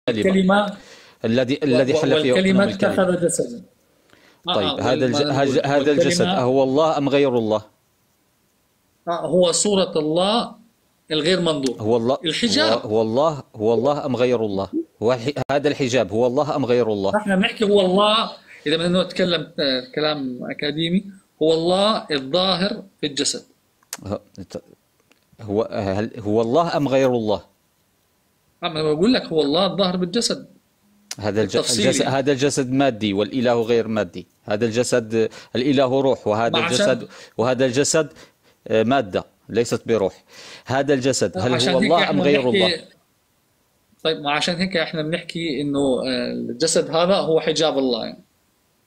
الكلمة الذي حل فيه والكلمة أقنوم الكلمة. اتخذ جسدا. طيب هذا الجسد أهو الله أم غير الله؟ هو صورة الله الغير منظور. هو الله الحجاب هو الله أم غير الله؟ هذا الحجاب هو الله أم غير الله؟ نحن بنحكي هو الله، إذا بدنا نتكلم كلام أكاديمي، هو الله الظاهر في الجسد. هو الله أم غير الله؟ أنا بقول لك هو الله الظاهر بالجسد. هذا الجسد مادي والإله غير مادي. هذا الجسد الإله روح، وهذا الجسد مادة ليست بروح. هذا الجسد هل هو الله أم غير الله؟ طيب، ما عشان هيك احنا بنحكي انه الجسد هذا هو حجاب الله،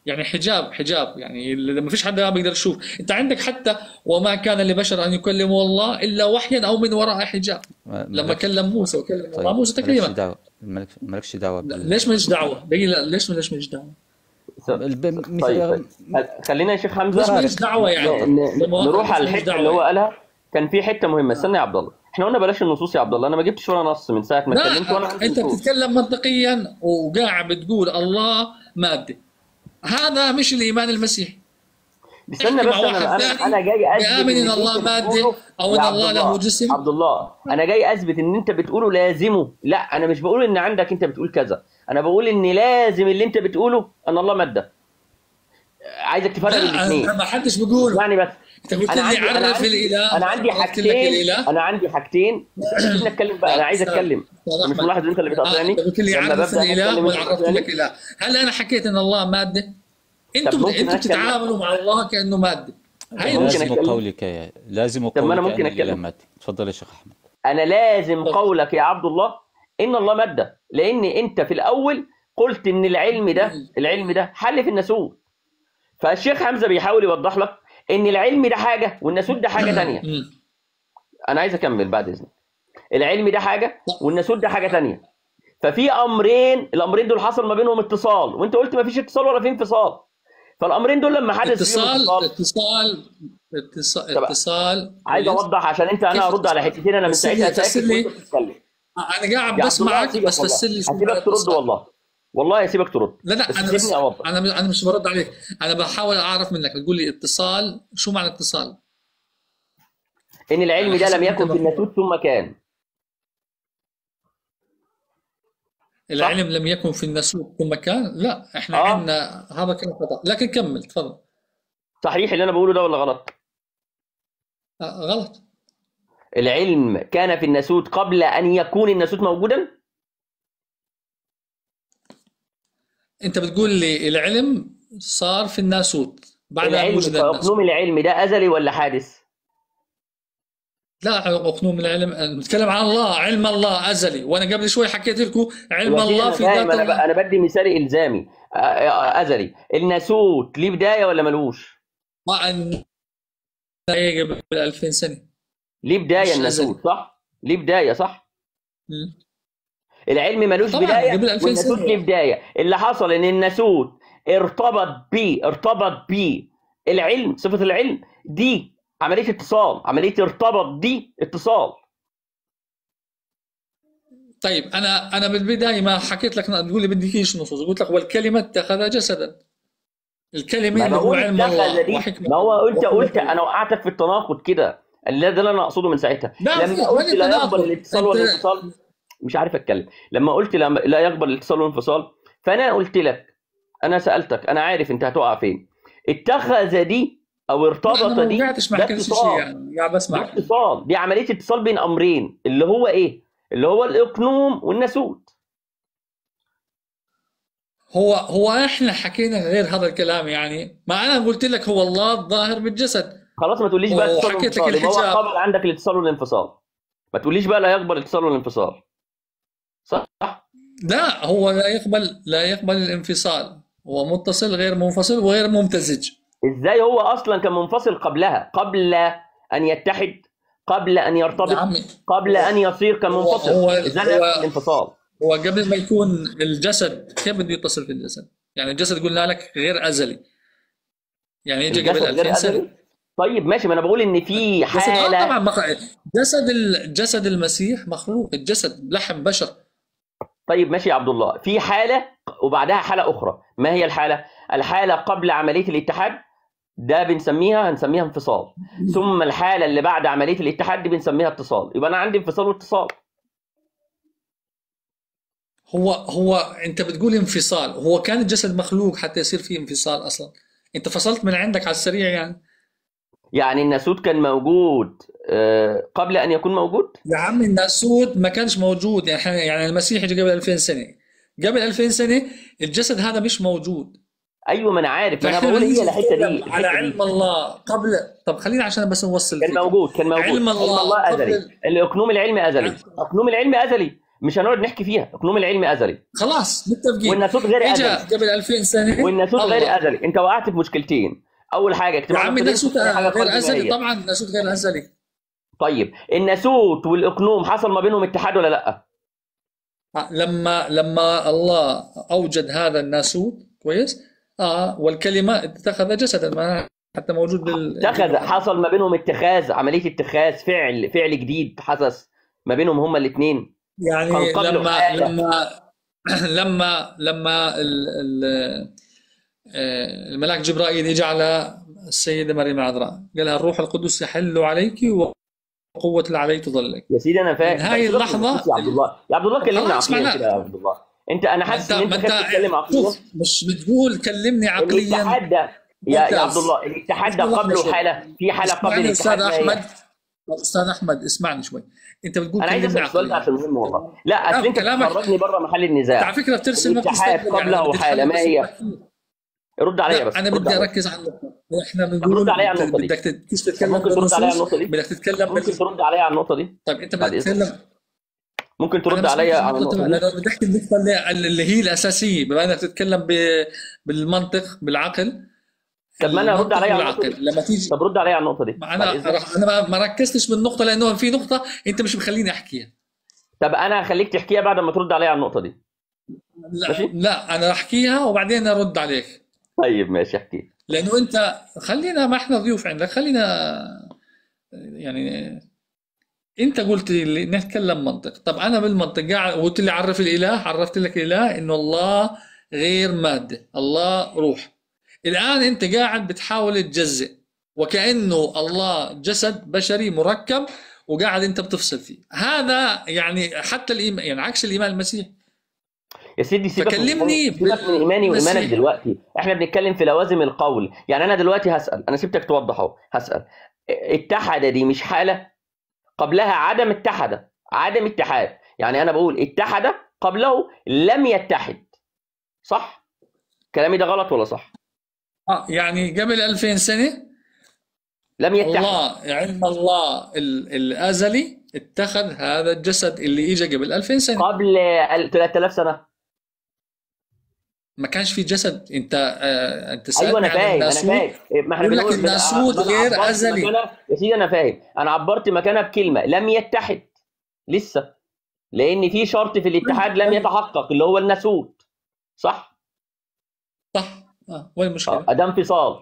يعني حجاب يعني ما فيش حدا بيقدر يشوف. انت عندك حتى وما كان لبشر ان يكلمه الله الا وحيا او من وراء حجاب. لما كلم موسى وكلم الله موسى تكليما. مالكش دعوه ليش مالكش دعوه؟ ليش مالكش دعوه؟ طيب خلينا يا شيخ حمزه ليش مالكش دعوه يعني؟ نروح على الحته اللي هو قالها. كان في حته مهمه. استنى يا عبد الله، احنا قلنا بلاش النصوص يا عبد الله. انا ما جبتش ولا نص من ساعه ما اتكلمت وانا انت بتتكلم منطقيا وقاعد بتقول الله ماده. هذا مش الايمان المسيحي. استنى بس، انا جاي اثبت بآمن ان الله ماده او ان الله له جسم. عبد الله، انا جاي اثبت ان انت بتقوله لازمه. لا، انا مش بقول ان عندك انت بتقول كذا، انا بقول ان لازم اللي انت بتقوله ان الله ماده. عايزك تفرق بين الاثنين. ما حدش بيقول يعني بس انت قلت لي عرف الاله. انا عندي حاجتين بدنا نتكلم بقى. انا عايز اتكلم، مش ملاحظ انت اللي بتقاطعني. انت قلت لي عرف الاله وانا عرفت لك اله. هل انا حكيت ان الله ماده؟ انتوا بتتعاملوا مع الله كانه ماده. لازم قولك لازم قولك ان الاله ماده. تفضل يا شيخ احمد. انا لازم قولك يا عبد الله ان الله ماده، لان انت في الاول قلت ان العلم ده حل في الناسوت. فالشيخ حمزه بيحاول يوضح لك ان العلم ده حاجه والناسوت ده حاجه ثانيه. انا عايز اكمل بعد اذنك. العلم ده حاجه والناسوت ده حاجه ثانيه. ففي الامرين دول حصل ما بينهم اتصال، وانت قلت ما فيش اتصال ولا في انفصال. فالامرين دول لما حدث اتصال عايز اوضح عشان انا هرد على حتتين. انا من ساعتها ساكت بتتكلم. انا قاعد بسمعك بس فسر لي. هسيبك ترد والله هسيبك ترد. لا انا مش برد عليك. انا بحاول اعرف منك. بتقول لي اتصال، شو معنى اتصال؟ ان العلم ده لم يكن في الناسوت ثم كان. العلم لم يكن في الناسوت ثم كان؟ لا، احنا عندنا هذا كلام خطا، لكن كمل تفضل. صحيح اللي انا بقوله ده ولا غلط؟ غلط. العلم كان في الناسوت قبل ان يكون الناسوت موجودا. انت بتقول لي العلم صار في الناسوت بعد ان وجد الناسوت. اقنوم العلم ده ازلي ولا حادث؟ لا، اقنوم العلم نتكلم عن الله. علم الله ازلي، وانا قبل شوي حكيت لكم علم الله في ذات الله. انا بدي مثال الزامي. ازلي. الناسوت ليه بدايه ولا ملوش؟ ما قبل 2000 سنه ليه بدايه الناسوت، صح؟ ليه بدايه، صح؟ العلم ملوش بدايه والناسوت ليه بدايه. اللي حصل ان الناسوت ارتبط بيه العلم. صفه العلم دي عمليه اتصال، عمليه ارتبط دي اتصال. طيب انا بالبدايه ما حكيت لك تقول لي بديكيش نصوص. قلت لك والكلمه اتخذ جسدا. الكلمه اللي هو علم الله وحكمه. ما هو انت قلت انا وقعتك في التناقض كده. ده اللي انا اقصده من ساعتها. لما قلت لا يقبل الاتصال والانفصال، مش عارف اتكلم. لما قلت لا يقبل الاتصال والانفصال، فانا قلت لك، انا سالتك، انا عارف انت هتقع فين. اتخذ دي او ارتبط دي، ده اتصال. يعني قاعد بسمع. اتصال دي عمليه اتصال بين امرين، اللي هو ايه؟ اللي هو الاقنوم والناسوت. هو احنا حكينا غير هذا الكلام. يعني ما انا قلت لك هو الله الظاهر بالجسد. خلاص ما تقوليش بقى اتصال والانفصال. هو قبل عندك الاتصال والانفصال. ما تقوليش بقى لا يقبل الاتصال والانفصال. صح؟ لا، هو لا يقبل الانفصال. هو متصل غير منفصل وغير ممتزج. ازاي هو اصلا كان منفصل قبلها؟ قبل ان يتحد، قبل ان يرتبط، قبل ان يصير كان منفصل. ازاي الانفصال؟ هو قبل ما يكون الجسد كيف بده يتصل في الجسد؟ يعني الجسد قلنا لك غير ازلي، يعني يجي قبل 2000 سنه. طيب ماشي، ما انا بقول ان في حاله. طبعا جسد المسيح مخلوق. الجسد لحم بشر. طيب ماشي يا عبد الله، في حالة وبعدها حالة أخرى، ما هي الحالة؟ الحالة قبل عملية الاتحاد ده هنسميها انفصال، ثم الحالة اللي بعد عملية الاتحاد دي بنسميها اتصال. يبقى أنا عندي انفصال واتصال. هو انت بتقول انفصال، هو كان الجسد مخلوق حتى يصير فيه انفصال اصلا؟ انت فصلت من عندك على السريع يعني الناسوت كان موجود قبل ان يكون موجود؟ يا عم الناسوت ما كانش موجود، يعني المسيح اجى قبل 2000 سنة، قبل 2000 سنة الجسد هذا مش موجود. ايوه ما انا عارف، ما انا بقول هي الحته دي على علم الله قبل. طب خلينا عشان بس نوصل كان موجود علم الله ازلي، الاقنوم العلمي ازلي، اقنوم العلم ازلي، مش هنقعد نحكي فيها، اقنوم العلم ازلي خلاص متفقين. والناسوت غير ازلي قبل 2000 سنة، والناسوت غير ازلي. انت وقعت في مشكلتين، اول حاجه يا عم الناسوت غير ازلي، طبعا الناسوت غير ازلي. طيب الناسوت والاقنوم حصل ما بينهم اتحاد ولا لا؟ لما الله اوجد هذا الناسوت كويس، والكلمه اتخذ جسدا، ما حتى موجود اتخذ، حصل ما بينهم اتخاذ، عمليه اتخاذ، فعل جديد حدث ما بينهم هما الاثنين. يعني لما الملاك جبرائيل اجى على السيده مريم العذراء قال لها الروح القدس يحل عليك وقوه العلي تظلك. يا سيدي انا فاهم هاي اللحظه يا عبد الله كلمنا عقليا كده يا عبد الله. انا حاسس ان انت بتتكلم عقليا، مش بتقول كلمني عقليا. الاتحاد ده يا عبد الله، الاتحاد ده قبله حاله، في حاله قبل الاتحاد. استاذ احمد اسمعني شوي، انت بتقول انا عايز اسال السؤال ده عشان مهم والله. لا اصل انت بتخرجني بره محل النزاع. على فكره بترسم الاتحاد قبله حاله، ما هي؟ رد عليا بس. انا بدي اركز على النقطه، احنا بنقول رد عليا على النقطه دي. بدك تتكلم، ممكن ترد عليا على النقطه دي؟ بدك تتكلم، ممكن ترد عليا على النقطه دي؟ طيب انت بدك تتكلم، ممكن ترد عليا على النقطه دي؟ انا بدي احكي النقطه اللي هي الاساسيه، بما انك تتكلم بالمنطق بالعقل. طب ما انا رد عليا على النقطه دي لما تيجي. طب رد عليا على النقطه دي. انا ما ركزتش بالنقطه لانه في نقطه انت مش مخليني احكيها. طب انا هخليك تحكيها بعد ما ترد عليا على النقطه دي. لا انا احكيها وبعدين ارد عليك. طيب ماشي احكي. لانه انت خلينا، ما احنا ضيوف عندك، خلينا يعني انت قلت لي نتكلم منطق. طب انا بالمنطق قاعد قلت لي عرف الاله، عرفت لك الاله انه الله غير ماده، الله روح. الان انت قاعد بتحاول تجزئ وكانه الله جسد بشري مركب وقاعد انت بتفصل فيه. هذا يعني حتى الايمان، يعني عكس الايمان المسيحي. يا سيدي سيبك من ايماني وايمانك دلوقتي، احنا بنتكلم في لوازم القول. يعني انا دلوقتي هسال، انا سيبتك توضح اهو، هسال اتحد دي مش حاله قبلها عدم اتحاد، يعني انا بقول اتحد قبله لم يتحد، صح؟ كلامي ده غلط ولا صح؟ يعني قبل 2000 سنه لم يتحد. الله علم الله الازلي اتخذ هذا الجسد اللي اجى قبل 2000 سنه. قبل 3000 سنه ما كانش في جسد. انت سألت. ايوه انا فاهم، ما احنا بنقول الناسوت غير ازلي. يا سيدي انا فاهم، انا عبرت مكانها بكلمه لم يتحد لسه، لان في شرط في الاتحاد لم يتحقق اللي هو الناسوت، صح؟ وين المشكله؟ ده انفصال،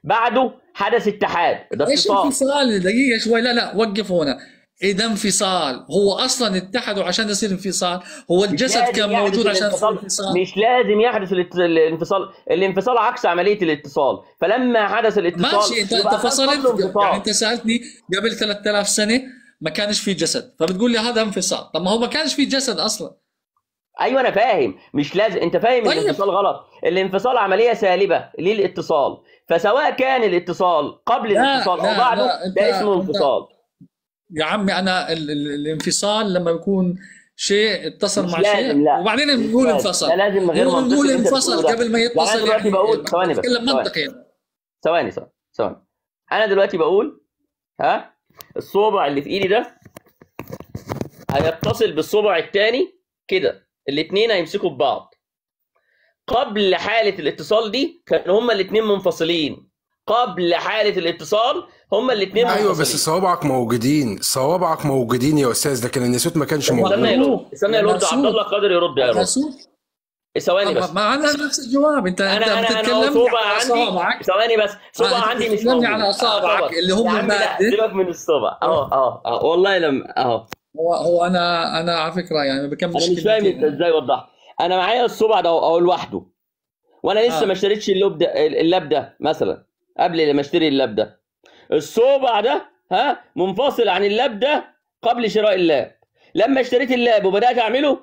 بعده حدث اتحاد، ده ايش انفصال؟ دقيقه شوي، لا وقف هنا. ايه ده انفصال؟ هو اصلا اتحدوا عشان يصير انفصال، هو الجسد كان موجود عشان يصير انفصال. مش لازم يحدث الانفصال، الانفصال عكس عمليه الاتصال، فلما حدث الاتصال ماشي. انت فصلت، يعني انت سالتني قبل 3000 سنه ما كانش في جسد، فبتقول لي هذا انفصال. طب ما هو ما كانش في جسد اصلا. ايوه انا فاهم، مش لازم، انت فاهم. طيب. الانفصال غلط، الانفصال عمليه سالبه للاتصال، فسواء كان الاتصال قبل الاتصال او بعده ده اسمه انفصال. يا عمي انا الانفصال لما يكون شيء اتصل مع شيء وبعدين نقول انفصل. لا لازم غير منطقي. نقول انفصل قبل ما يتصل. يعني انا دلوقتي بقول ثواني بس، ثواني. انا دلوقتي بقول الصوبع اللي في ايدي ده هيتصل بالصوبع الثاني كده، الاثنين هيمسكوا ببعض. قبل حاله الاتصال دي كانوا هما الاثنين منفصلين، قبل حاله الاتصال هما الاثنين منفصلين. ايوه بس صوابعك موجودين يا استاذ، لكن الناسوت ما كانش موجود. استنى يرد عبد الله قادر يرد يا رب. ثواني بس، ما عندنا نفس الجواب. انت بتتكلم على صوبع. ثواني بس، صوبع عندي مش موجود. على اصابعك اللي هم سيبك من الصوبع. والله لما هو انا على فكره يعني ما بكملش انا مش فاهم انت كلمتين. ازاي وضحت. انا معايا الصبع ده اهو لوحده، وانا لسه ما اه اشتريتش اللاب ده مثلا. قبل ما اشتري اللاب ده، الصبع ده منفصل عن اللاب ده قبل شراء اللاب. لما اشتريت اللاب وبدات اعمله،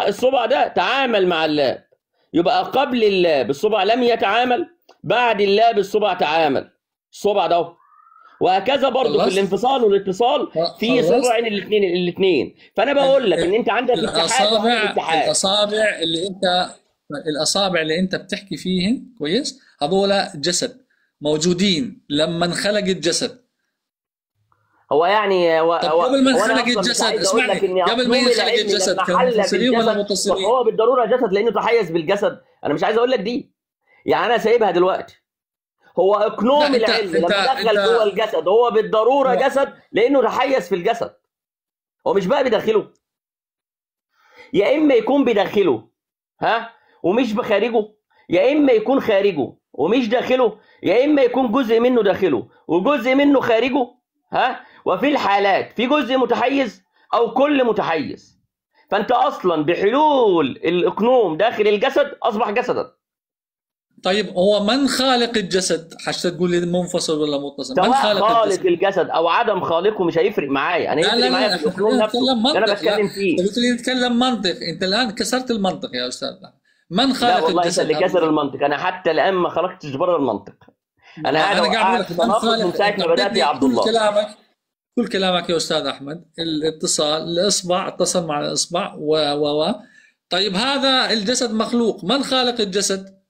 الصبع ده تعامل مع اللاب. يبقى قبل اللاب الصبع لم يتعامل، بعد اللاب الصبع تعامل. الصبع ده اهو. وهكذا برضو في خلصت الانفصال والاتصال في صبع خلصت. الاثنين. فانا بقول لك ان انت عندك اتحاد وعدم اتحاد. الاصابع اللي انت بتحكي فيهن كويس، هذول جسد موجودين لما انخلق الجسد. هو يعني طب قبل ما هو انا انخلق اصلا مش الجسد، عايز اقول لك اسمعني، ان قبل ما اقنوم ينخلق العلم الجسد لما كانوا حل منفصلين ولا بالجسد متصلين؟ هو بالضروره جسد لانه تحيز بالجسد. انا مش عايز اقول لك دي، يعني انا سايبها دلوقتي. هو اقنوم لا انت العلم انت لما دخل انت جوه الجسد هو بالضروره جسد لانه تحيز في الجسد. هو مش بقى بيدخله، يا اما يكون بداخله ومش بخارجه، يا اما يكون خارجه ومش داخله، يا اما يكون جزء منه داخله وجزء منه خارجه. وفي الحالات في جزء متحيز او كل متحيز. فانت اصلا بحلول الاقنوم داخل الجسد اصبح جسدا. طيب هو من خالق الجسد؟ حتى تقول لي منفصل ولا متصل، من سواء خالق خالق الجسد؟ الجسد او عدم خالقه مش هيفرق معايا. انا لا يفرق لا معايا لا، في احنا الاقنوم خلينا نفسه نتكلم اللي انا منطق. لا بتكلم فيه. انت قلت لي نتكلم منطق، انت الان كسرت المنطق يا استاذ. من لا خالق والله انت الجسد؟ اللي كسر المنطق. انا حتى الان ما خرجتش بره المنطق. انا قاعد انا قاعد اقول اوقعك لك في من تناقض من خالق. ساعه انت ما بدات يا اعطيتني عبد الله. كل كلامك يا استاذ احمد، الاتصال، الاصبع اتصل مع الاصبع و طيب هذا الجسد مخلوق، من خالق الجسد؟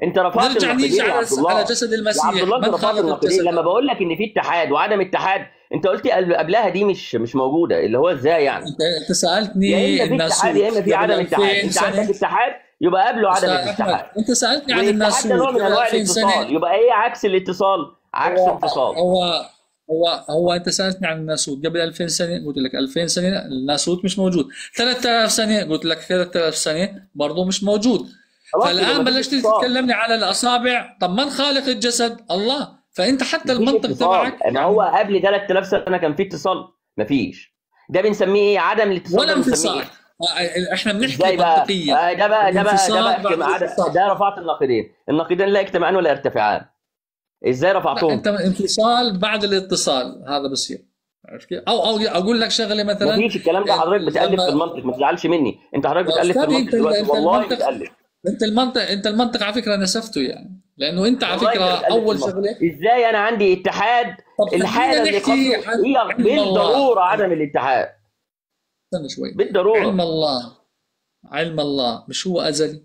انت رفعت نرجع النقيضين نيجي يا عبد الله. على جسد يا المسيح، عبد الله انت من رفعت خالق النقيضين. الجسد؟ لما بقول لك ان في اتحاد وعدم اتحاد، انت قلت قبلها دي مش موجوده، اللي هو ازاي يعني؟ انت سالتني يا اما في اتحاد يا اما في قبل عدم اتحاد. 2000 انت سنه. عندك اتحاد يبقى قبله عدم استاذ احمد الاتحاد. انت سالتني عن والاتحاد ده الناسوت نوع من قبل انواع 2000 سنه. الاتصال. يبقى ايه عكس الاتصال؟ عكس هو انفصال. هو هو انت سالتني عن الناسوت قبل 2000 سنه، قلت لك 2000 سنه الناسوت مش موجود. 3000 سنه قلت لك 3000 سنه برضه مش موجود. فالان بلشت تتكلمني على الاصابع. طب من خالق الجسد؟ الله. فانت حتى المنطق تبعك ما هو قبل 3000 سنه كان في اتصال؟ مفيش. ده بنسميه ايه؟ عدم الاتصال. ولا انفصال. احنا بنحكي منطقيا. ده بقى ده رفعت النقيضين. النقيضين لا يجتمعان ولا يرتفعان. ازاي رفعتهم؟ انت انفصال بعد الاتصال هذا بصير. عرفت كيف؟ او اقول لك شغله مثلا. مفيش الكلام ده. حضرتك بتالف في المنطق، ما تزعلش مني. انت حضرتك بتالف في المنطق دلوقتي، والله بتالف. انت المنطق على فكره نسفته يعني، لانه انت على فكره اول شغله. ازاي انا عندي اتحاد؟ الحاله اللي هي بالضروره عدم الاتحاد. استنى شوي. بالضروره. علم الله مش هو ازلي؟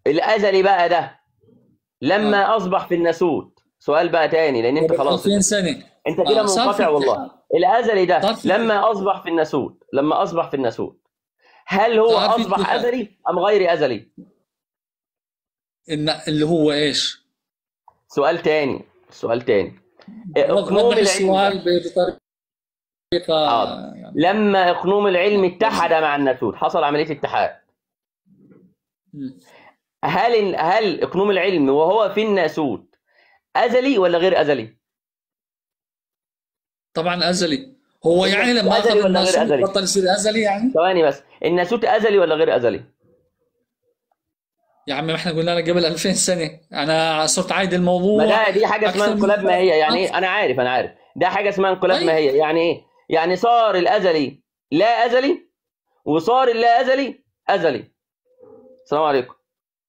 الازلي بقى ده لما اصبح في الناسوت. سؤال بقى تاني لان انت خلاص 2000 سنه انت كده منقطع والله. الازلي ده لما اصبح في الناسوت، هل هو اصبح ازلي ام غير ازلي؟ اللي هو ايش؟ سؤال تاني. وضح السؤال بطريقه يعني. لما اقنوم العلم اتحد مع الناسوت حصل عمليه اتحاد. هل اقنوم العلم وهو في الناسوت ازلي ولا غير ازلي؟ طبعا ازلي. هو يعني لما اخذ الناسوت بطل يصير ازلي يعني؟ ثواني بس، الناسوت ازلي ولا غير ازلي؟ يا عمي ما احنا قلنا لك قبل 2000 سنه. انا صرت عايد الموضوع. ما دي حاجه اسمها انقلاب ماهيه. يعني ايه؟ انا عارف ده حاجه اسمها انقلاب ماهيه. يعني ايه؟ يعني صار الازلي لا ازلي وصار اللا ازلي ازلي. السلام عليكم.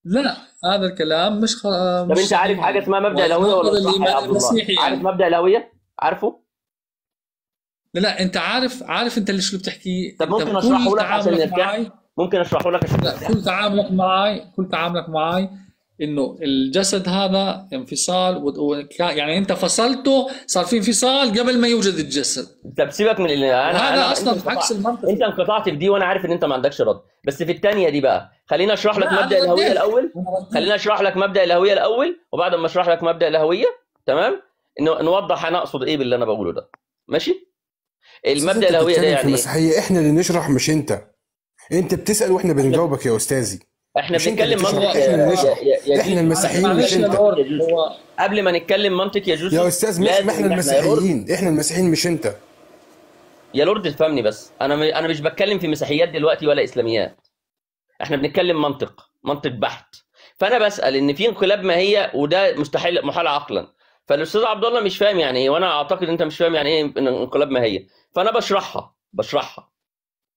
لا هذا الكلام مش طب انت عارف حاجه اسمها مبدا الهويه ولا صح يا عبد الله؟ عارف مبدا الهويه؟ عارفه؟ لا انت عارف انت اللي شو بتحكيه. طب ممكن اشرحه لك عشان نرتاح؟ ممكن اشرحه لك عشان نرتاح. كل تعاملك معي انه الجسد هذا انفصال يعني انت فصلته، صار في انفصال قبل ما يوجد الجسد. طب سيبك من هذا اصلا عكس المنطق. انت انقطعت في دي وانا عارف ان انت ما عندكش رد، بس في الثانيه دي بقى خلينا اشرح لك مبدا الهويه الاول. وبعد ما اشرح لك مبدا الهويه تمام نوضح انا اقصد ايه باللي انا بقوله ده. ماشي؟ المبدا الهويه ده يعني المسيحيه احنا اللي نشرح مش انت بتسال واحنا بنجاوبك يا استاذي. احنا بنتكلم منطق. احنا المسيحيين مش انت. قبل ما نتكلم منطق يجوز يا استاذ، احنا المسيحيين مش انت. يا لورد افهمني بس، انا مش بتكلم في مسيحيات دلوقتي ولا اسلاميات، احنا بنتكلم منطق بحت. فانا بسال ان في انقلاب ماهيه وده مستحيل محال عقلا، فالاستاذ عبد الله مش فاهم يعني ايه، وانا اعتقد انت مش فاهم يعني ايه انقلاب ماهيه، فانا بشرحها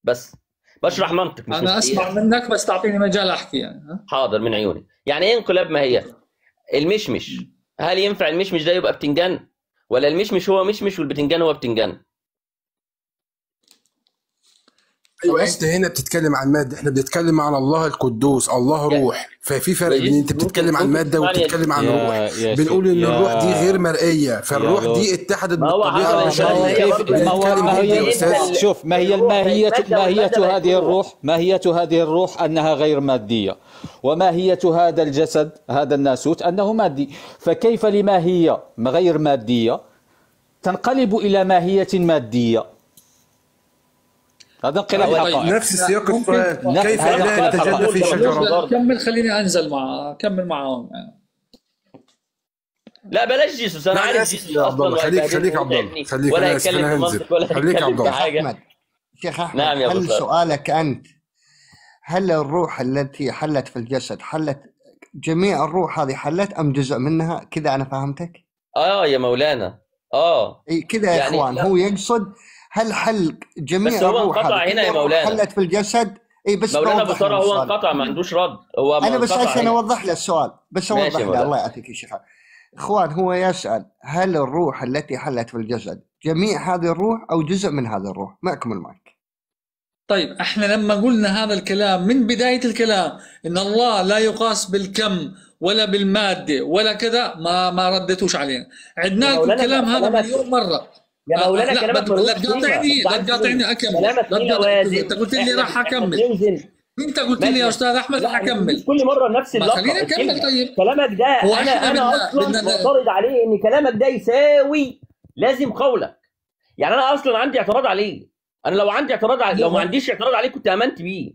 بس بشرح منطق مش انا اسمع منك بس تعطيني مجال احكي يعني. حاضر من عيوني. يعني ايه انقلاب ماهيه؟ المشمش، هل ينفع المشمش ده يبقى بتنجان، ولا المشمش هو مشمش والبتنجان هو بتنجان؟ ايوه انت هنا بتتكلم عن ماده، احنا بنتكلم عن الله القدوس، الله روح، ففي فرق بين انت بتتكلم عن ماده وبتتكلم عن روح. بنقول ان الروح دي غير مرئيه، فالروح دي اتحدت بالطبيعه البشريه. شوف ما هي ماهيه هذه الروح، ماهيه هذه الروح انها غير ماديه، وماهيه هذا الجسد هذا الناسوت انه مادي، فكيف لماهيه غير ماديه تنقلب الى ماهيه ماديه؟ هذا انقلاب حقائق. نفس سياق السؤال، كيف لا يتجلى في شجره؟ كمل، خليني انزل كمل معاهم. لا بلاش جيسوس، انا عارف جيسوس اصلا. خليك عبد الله، خليك، ولا انا يتكلم في منطق ولا خليك عبد الله. احمد، شيخ احمد، نعم يا هل سؤالك انت هل الروح التي حلت في الجسد حلت جميع الروح هذه حلت ام جزء منها؟ كذا انا فهمتك؟ يا مولانا كذا يا اخوان. لا. هو يقصد هل حل جميع بس هو الروح انقطع هنا يا مولانا، حلت في الجسد؟ بس مولانا بصراحه هو انقطع، ما عندوش رد. هو انا بس عشان اوضح له السؤال، بس اوضح له. الله يعطيك يا شيخ. اخوان، هو يسأل هل الروح التي حلت في الجسد جميع هذه الروح او جزء من هذه الروح؟ معكم المايك. طيب احنا لما قلنا هذا الكلام من بداية الكلام ان الله لا يقاس بالكم ولا بالمادة ولا كذا، ما ردتوش علينا. عدنا لكم الكلام هذا مليون مرة يا مولانا. كلامك لا تقاطعني اكمل. انت قلت لي راح اكمل، انت قلت لي يا استاذ احمد راح اكمل كل مره نفس اللقطه. خليني اكمل. طيب كلامك ده انا اصلا معترض عليه، ان كلامك ده يساوي لازم قولك. يعني انا اصلا عندي اعتراض عليه. انا لو عندي اعتراض عليه، لو ما عنديش اعتراض عليه كنت امنت بيه.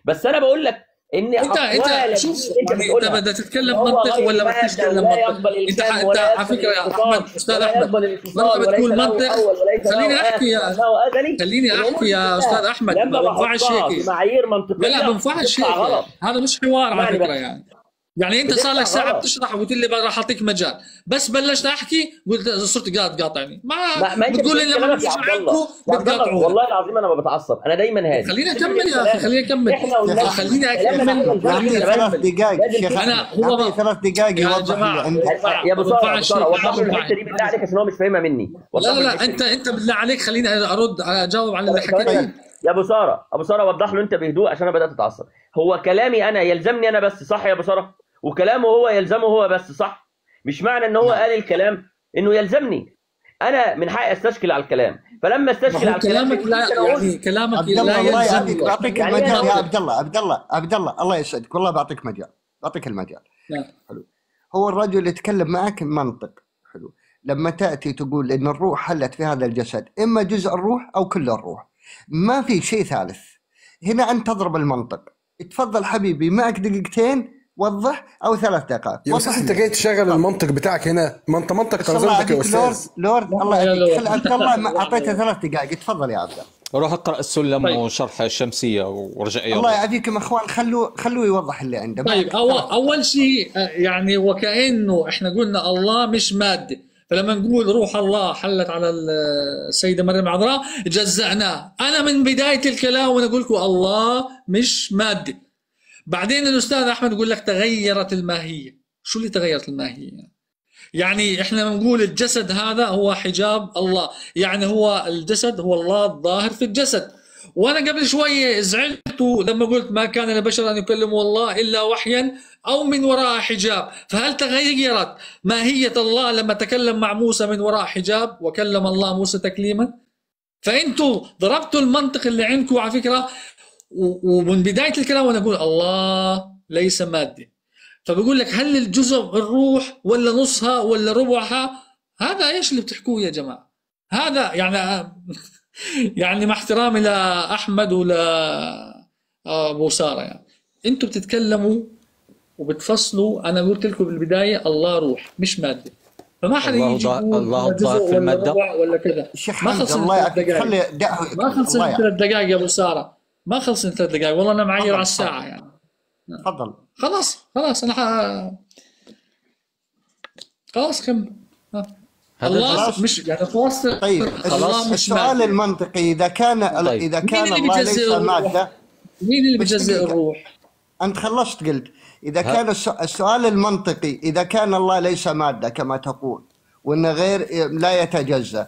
بس انا بقول لك ان انت شوف، انت بدك تتكلم منطق ولا ما تتكلم منطق؟ انت على فكره يا احمد، استاذ احمد، لما بتقول منطق خليني احكي يا استاذ احمد. ما بنفعش هيك معايير منطقيه. لا بنفعش هيك، هذا مش حوار على فكره. يعني انت صار لك ساعه بتشرح وقلت لي راح اعطيك مجال، بس بلشت احكي قلت صرت قاطعني. ما بتقول لي لما بيجي معاكم بتقاطعوا. والله العظيم انا ما بتعصب، انا دايما هادي. خليني اكمل يا اخي، خليني اكمل. خليني 3 دقائق شيخ. انا هو 3 دقائق يوضح لي. يا ابو ساره وضح له الحته دي بالله عليك عشان هو مش فاهمها مني. لا انت بالله عليك خليني اجاوب على اللي حكيته. يا ابو ساره وضح له انت بهدوء عشان انا بدات اتعصب. هو كلامي انا يلزمني انا بس، صح يا ابو ساره؟ وكلامه هو يلزمه هو بس، صح؟ مش معنى ان هو قال الكلام انه يلزمني. انا من حقي استشكل على الكلام، فلما استشكل على كلامك لا يعني كلامك عبد الله الله يعطيك، بعطيك المجال يا عبد الله الله يسعدك، والله بعطيك مجال، بعطيك المجال. حلو. هو الرجل اللي يتكلم معك منطق. حلو. لما تاتي تقول ان الروح حلت في هذا الجسد، اما جزء الروح او كل الروح، ما في شيء ثالث. هنا انت تضرب المنطق. تفضل حبيبي، معك دقيقتين وضح او 3 دقائق. يا استاذ انت جاي تشغل المنطق بتاعك هنا، ما انت منطق تنظيمك يا استاذ. لورد الله يعطيك. عبد الله اعطيته 3 دقائق، تفضل يا عبد الله. روح اقرا السلم وشرح الشمسيه ورجع يلا. الله يعافيكم اخوان، خلوه يوضح اللي عنده. طيب اول شيء يعني وكانه احنا قلنا الله مش ماده، فلما نقول روح الله حلت على السيده مريم العذراء جزأناه. انا من بدايه الكلام وانا اقول لكم الله مش ماده. بعدين الاستاذ احمد يقول لك تغيرت الماهيه. شو اللي تغيرت الماهيه؟ يعني احنا بنقول الجسد هذا هو حجاب الله، يعني هو الجسد هو الله الظاهر في الجسد. وانا قبل شويه زعلت لما قلت ما كان لبشر ان يكلمه الله الا وحيا او من وراء حجاب. فهل تغيرت ماهيه الله لما تكلم مع موسى من وراء حجاب وكلم الله موسى تكليما؟ فانتوا ضربتوا المنطق اللي عندكم على فكره. ومن بداية الكلام وانا اقول الله ليس مادي، فبقول لك هل الجزء الروح ولا نصها ولا ربعها؟ هذا ايش اللي بتحكوه يا جماعة؟ هذا يعني مع احترامي لأحمد ولا أبو سارة، يعني انتوا بتتكلموا وبتفصلوا. انا قلت لكم بالبداية الله روح مش مادة. فما حدا يجي يقول الله الظاهر في المادة ولا كذا. ما خلصنا الله يعافيك، خلي ما خلصنا 3 دقائق يا ابو ساره، ما خلصنا 3 دقائق والله انا معير على الساعه يعني. تفضل. خلاص انا خلاص كم الله مش يعني خلاص. طيب السؤال المنطقي اذا كان اذا كان الله ليس ماده، مين اللي بيجزئ الروح؟ انت خلصت قلت اذا كان السؤال المنطقي اذا كان الله ليس ماده كما تقول وانه غير لا يتجزا،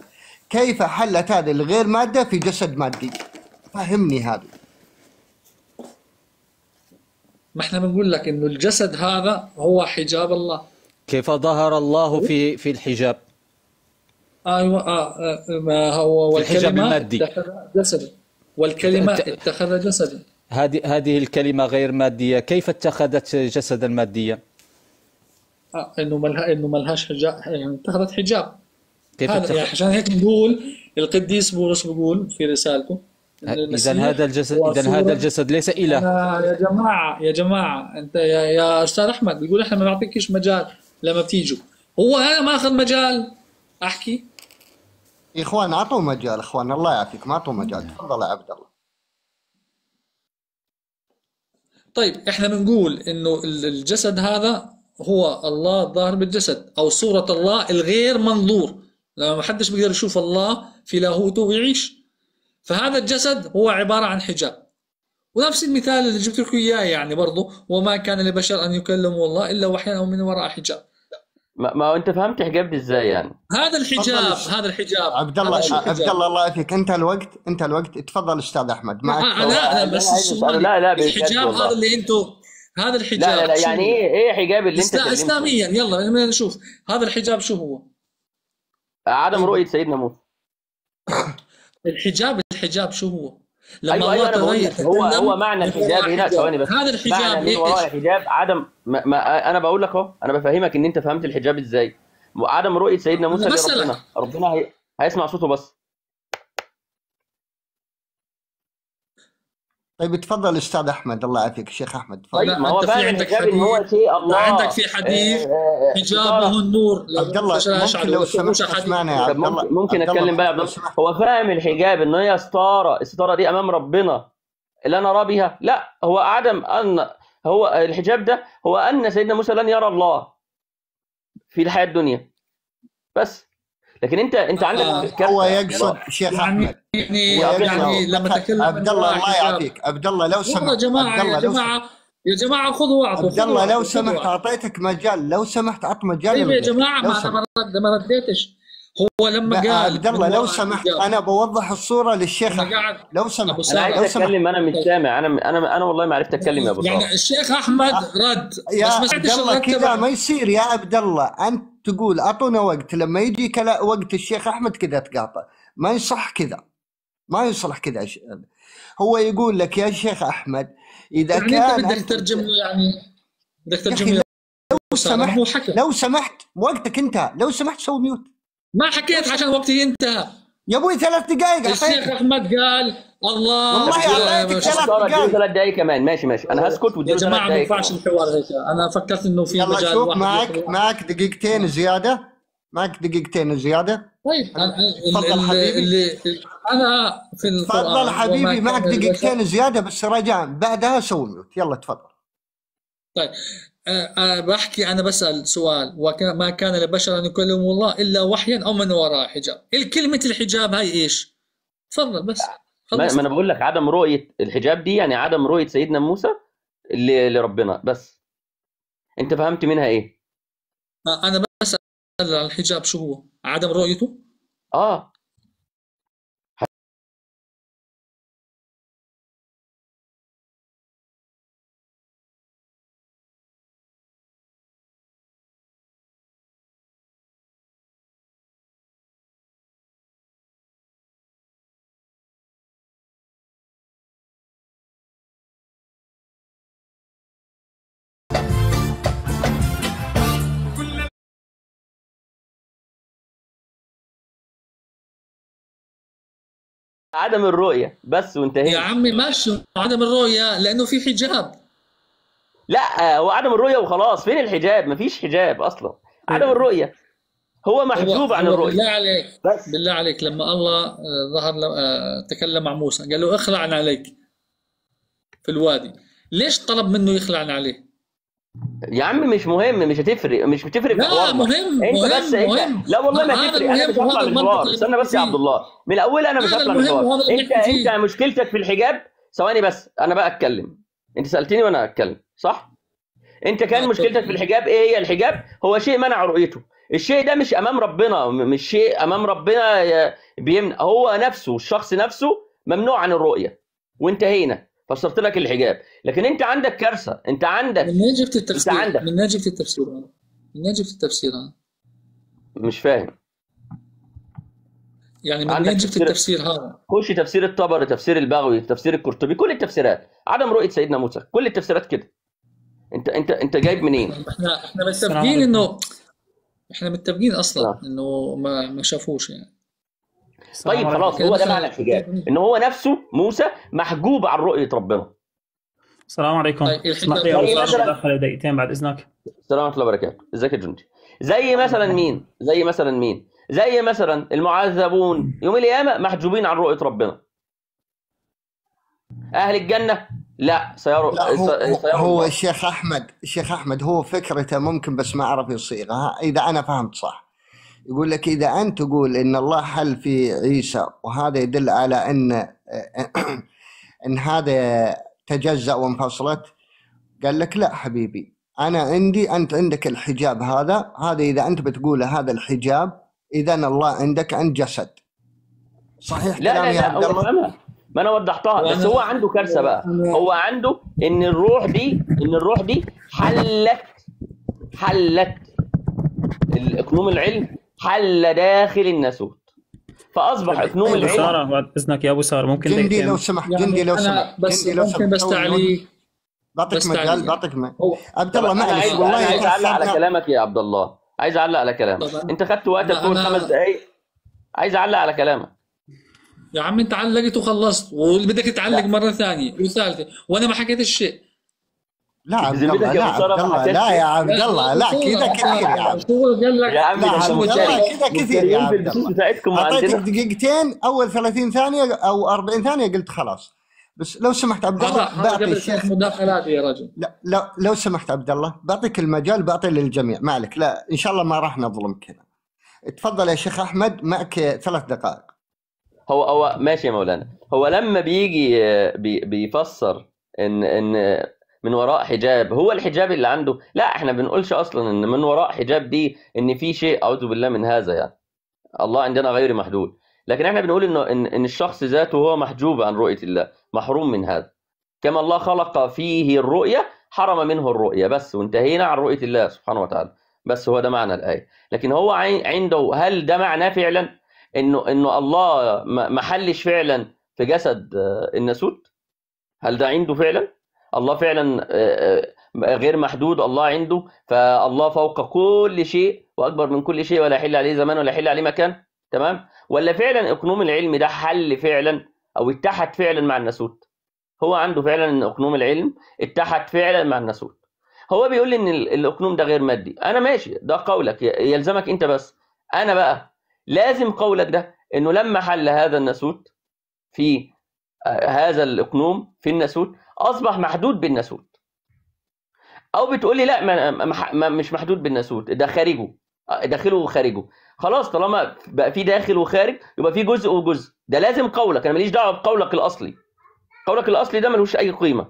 كيف حلت هذه الغير ماده في جسد مادي؟ فهمني هذا. ما احنا بنقول لك انه الجسد هذا هو حجاب الله. كيف ظهر الله في الحجاب؟ ايوه ما هو الحجاب المادي اتخذ جسدا، والكلمه اتخذ جسدا. هذه الكلمه غير ماديه كيف اتخذت جسدا ماديا؟ انه ملهاش حجاب، يعني اتخذت حجاب. كيف هذا يعني عشان هيك نقول القديس بولس بيقول في رسالته اذا هذا الجسد ليس اله. يا جماعه انت يا استاذ احمد بيقول احنا ما بنعطيكش مجال لما بتيجوا. هو انا ما اخذ مجال احكي يا اخوان، اعطوا مجال اخوان الله يعافيك، ما اعطوا مجال. تفضل يا عبد الله. طيب احنا بنقول انه الجسد هذا هو الله الظاهر بالجسد او صورة الله الغير منظور، لما ما حدش بيقدر يشوف الله في لاهوته ويعيش. فهذا الجسد هو عبارة عن حجاب. ونفس المثال اللي جبت لكم اياه يعني برضه، وما كان لبشر ان يكلموا الله الا وحيا او من وراء حجاب. ما انت فهمت حجاب دي ازاي يعني؟ هذا الحجاب عبد الله الله يعافيك، انت الوقت تفضل استاذ احمد معك. لا بس السؤال لا الحجاب هذا اللي انتم هذا الحجاب لا يعني ايه حجاب اللي انت اسلاميا؟ يلا نشوف هذا الحجاب شو هو. عدم رؤية سيدنا موسى. الحجاب شو هو؟ لما أيوة الله تغير هو معنى الحجاب هنا. ثواني بس، هذا الحجاب من وراء حجاب عدم انا بقول لك اهو، انا بفهمك ان انت فهمت الحجاب ازاي. عدم رؤية سيدنا موسى ربنا هيسمع صوته بس. طيب تفضل استاذ احمد الله يعافيك. الشيخ احمد طيب ما هو فاهم الحجاب ان هو شيء الله. عندك في حديث حجابه النور. عبد الله ممكن لو سمحت اسمعنا يا عبد الله. ممكن اتكلم بقى يا عبد الله. هو فاهم الحجاب ان هي الستاره دي امام ربنا اللي انا ارى بها. لا، هو عدم ان هو الحجاب ده هو ان سيدنا موسى لن يرى الله في الحياه الدنيا بس. لكن انت عندك هو يقصد شيخ احمد يعني لما تكلم عبد الله الله يعافيك. عبد الله لو سمحت يا جماعه خذوا واعطوا. عبد الله لو سمحت اعطيتك مجال، لو سمحت اعط مجال. طيب يا جماعه ما رديتش. هو لما قال عبد الله لو سمحت انا بوضح الصوره للشيخ لو سمحت. انا عايز اتكلم، انا مش سامع. انا والله ما عرفت اتكلم يا ابو يعني الشيخ احمد رد يا عبد الله كذا ما يصير يا عبد الله. انت تقول اعطونا وقت، لما يجي وقت الشيخ احمد كذا تقاطع. ما يصح كذا، ما يصلح كذا. هو يقول لك يا شيخ احمد اذا يعني كان انت بدك تترجم له، يعني بدك تترجم له. لو سمحت وقتك انتهى، لو سمحت سوي ميوت. ما حكيت عشان وقتي انتهى يا ابوي 3 دقائق. الشيخ احمد قال الله والله اعطيتك 3 دقائق كمان. ماشي انا هسكت يا جماعه ما ينفعش الحوار هيك. انا فكرت انه في مجال. يلا شوف معك دقيقتين زياده. طيب تفضل حبيبي. انا في القرآن تفضل حبيبي معك دقيقتين زياده بس رجاء، بعدها سوي ميوت. يلا تفضل. طيب بحكي أنا بسأل سؤال. وما كان لبشر أن يكلموا الله إلا وحيا أو من وراء حجاب. الكلمة الحجاب هاي إيش؟ تفضل بس. ما أنا بقول لك عدم رؤية الحجاب دي يعني عدم رؤية سيدنا موسى لربنا بس. أنت فهمت منها إيه؟ أنا بسأل عن الحجاب شو هو؟ عدم رؤيته؟ عدم الرؤية بس وانتهينا. يا عمي ماشي عدم الرؤية لأنه في حجاب. لا هو عدم الرؤية وخلاص. فين الحجاب؟ مفيش حجاب أصلا. عدم الرؤية هو محجوب عن الرؤيه. بالله عليك بس بالله عليك لما الله ظهر تكلم مع موسى قال له اخلع عليك في الوادي، ليش طلب منه يخلع عليه؟ يا عم مش مهم، مش هتفرق، مش بتفرق في لا مهم انت مهم بس مهم. انت لا والله ما تفرق. انا مش هطلع من الحوار، استنى بس يا عبد الله من الاول، انا مش هطلع من الحوار. انت مشكلتك في الحجاب. ثواني بس انا بقى اتكلم، انت سالتني وانا اتكلم صح؟ انت كان مشكلتك في الحجاب ايه؟ هي الحجاب هو شيء منع رؤيته. الشيء ده مش امام ربنا، مش شيء امام ربنا بيمنع، هو نفسه الشخص نفسه ممنوع عن الرؤيه وانتهينا. فسرت لك الحجاب. لكن انت عندك كارثه، انت عندك من وين جبت التفسير؟ من وين جبت التفسير هذا؟ من وين جبت التفسير هذا؟ مش فاهم يعني من وين جبت التفسير هذا؟ خش تفسير الطبري، تفسير البغوي، تفسير القرطبي، كل التفسيرات عدم رؤيه سيدنا موسى، كل التفسيرات كده. انت جايب منين؟ احنا متفقين انه احنا متفقين اصلا انه ما شافوش يعني. طيب خلاص، هو ده معنى الحجاب، ان هو نفسه موسى محجوب عن رؤيه ربنا. السلام عليكم. اسمح لي ادخل دقيقتين بعد اذنك. السلام ورحمه الله وبركاته. ازيك يا جندي؟ زي مثلا مين؟ زي مثلا المعذبون يوم القيامه محجوبين عن رؤيه ربنا. اهل الجنه لا سيروا. هو الشيخ احمد هو فكرته ممكن بس ما عرف يصيغها. اذا انا فهمت صح، يقول لك اذا انت تقول ان الله حل في عيسى وهذا يدل على ان هذا تجزأ وانفصلت، قال لك لا حبيبي، انا عندي، انت عندك الحجاب هذا اذا انت بتقول هذا الحجاب اذا الله عندك عند جسد. صحيح كلامي يا عبد الله؟ ما انا وضحتها، بس هو عنده كارثه بقى. هو عنده ان الروح دي حلت اقنوم العلم، حل داخل الناسوت، فاصبح اقنوم العلم. ساره بعد اذنك يا ابو ساره ممكن جندي لو سمحت، جندي لو سمحت، ممكن بس تعليق. بعطيك مجال، عبد الله معلش والله عايز اعلق على كلامك يا عبد الله، عايز اعلق على كلامك. انت خدت وقتك فوق 5 دقائق، عايز اعلق على كلامك. يا عم انت علقت وخلصت، وبدك تعلق مره ثانيه وثالثه وانا ما حكيت الشيء. لا عبد الله، لا يا عبد الله، لا كذا كثير يا عبد الله. هو قال لك يا عم كذا كثير يا عبد الله بتاعتكم. اعطيتك دقيقتين، اول 30 ثانيه او 40 ثانيه قلت خلاص. بس لو سمحت عبد الله بعطي الشيخ مداخلات يا رجل. لا لو سمحت عبد الله بعطيك المجال، بعطي للجميع، ما عليك. لا ان شاء الله ما راح نظلمك هنا. تفضل يا شيخ احمد، معك 3 دقائق. هو ماشي يا مولانا. هو لما بيجي بيفسر ان من وراء حجاب، هو الحجاب اللي عنده، لا احنا بنقولش اصلا ان من وراء حجاب دي ان في شيء، اعوذ بالله من هذا، يعني الله عندنا غير محدود. لكن احنا بنقول انه ان الشخص ذاته هو محجوب عن رؤية الله، محروم من هذا. كما الله خلق فيه الرؤية حرم منه الرؤية بس، وانتهينا عن رؤية الله سبحانه وتعالى. بس هو ده معنى الآية. لكن هو عنده، هل ده معناه فعلا انه الله ما حلش فعلا في جسد الناسوت؟ هل ده عنده فعلا؟ الله فعلا غير محدود، الله عنده، فالله فوق كل شيء واكبر من كل شيء، ولا يحل عليه زمان ولا يحل عليه مكان، تمام؟ ولا فعلا اقنوم العلم ده حل فعلا او اتحد فعلا مع الناسوت؟ هو عنده فعلا ان اقنوم العلم اتحد فعلا مع الناسوت. هو بيقول لي ان الاقنوم ده غير مادي. انا ماشي، ده قولك يلزمك انت، بس انا بقى لازم قولك ده انه لما حل هذا الناسوت في هذا الاقنوم في الناسوت اصبح محدود بالناسوت. او بتقول لي لا مش محدود بالناسوت، ده خارجه، داخله وخارجه. خلاص، طالما بقى في داخل وخارج يبقى في جزء وجزء. ده لازم قولك، انا ماليش دعوه بقولك الاصلي. قولك الاصلي ده ملوش اي قيمه.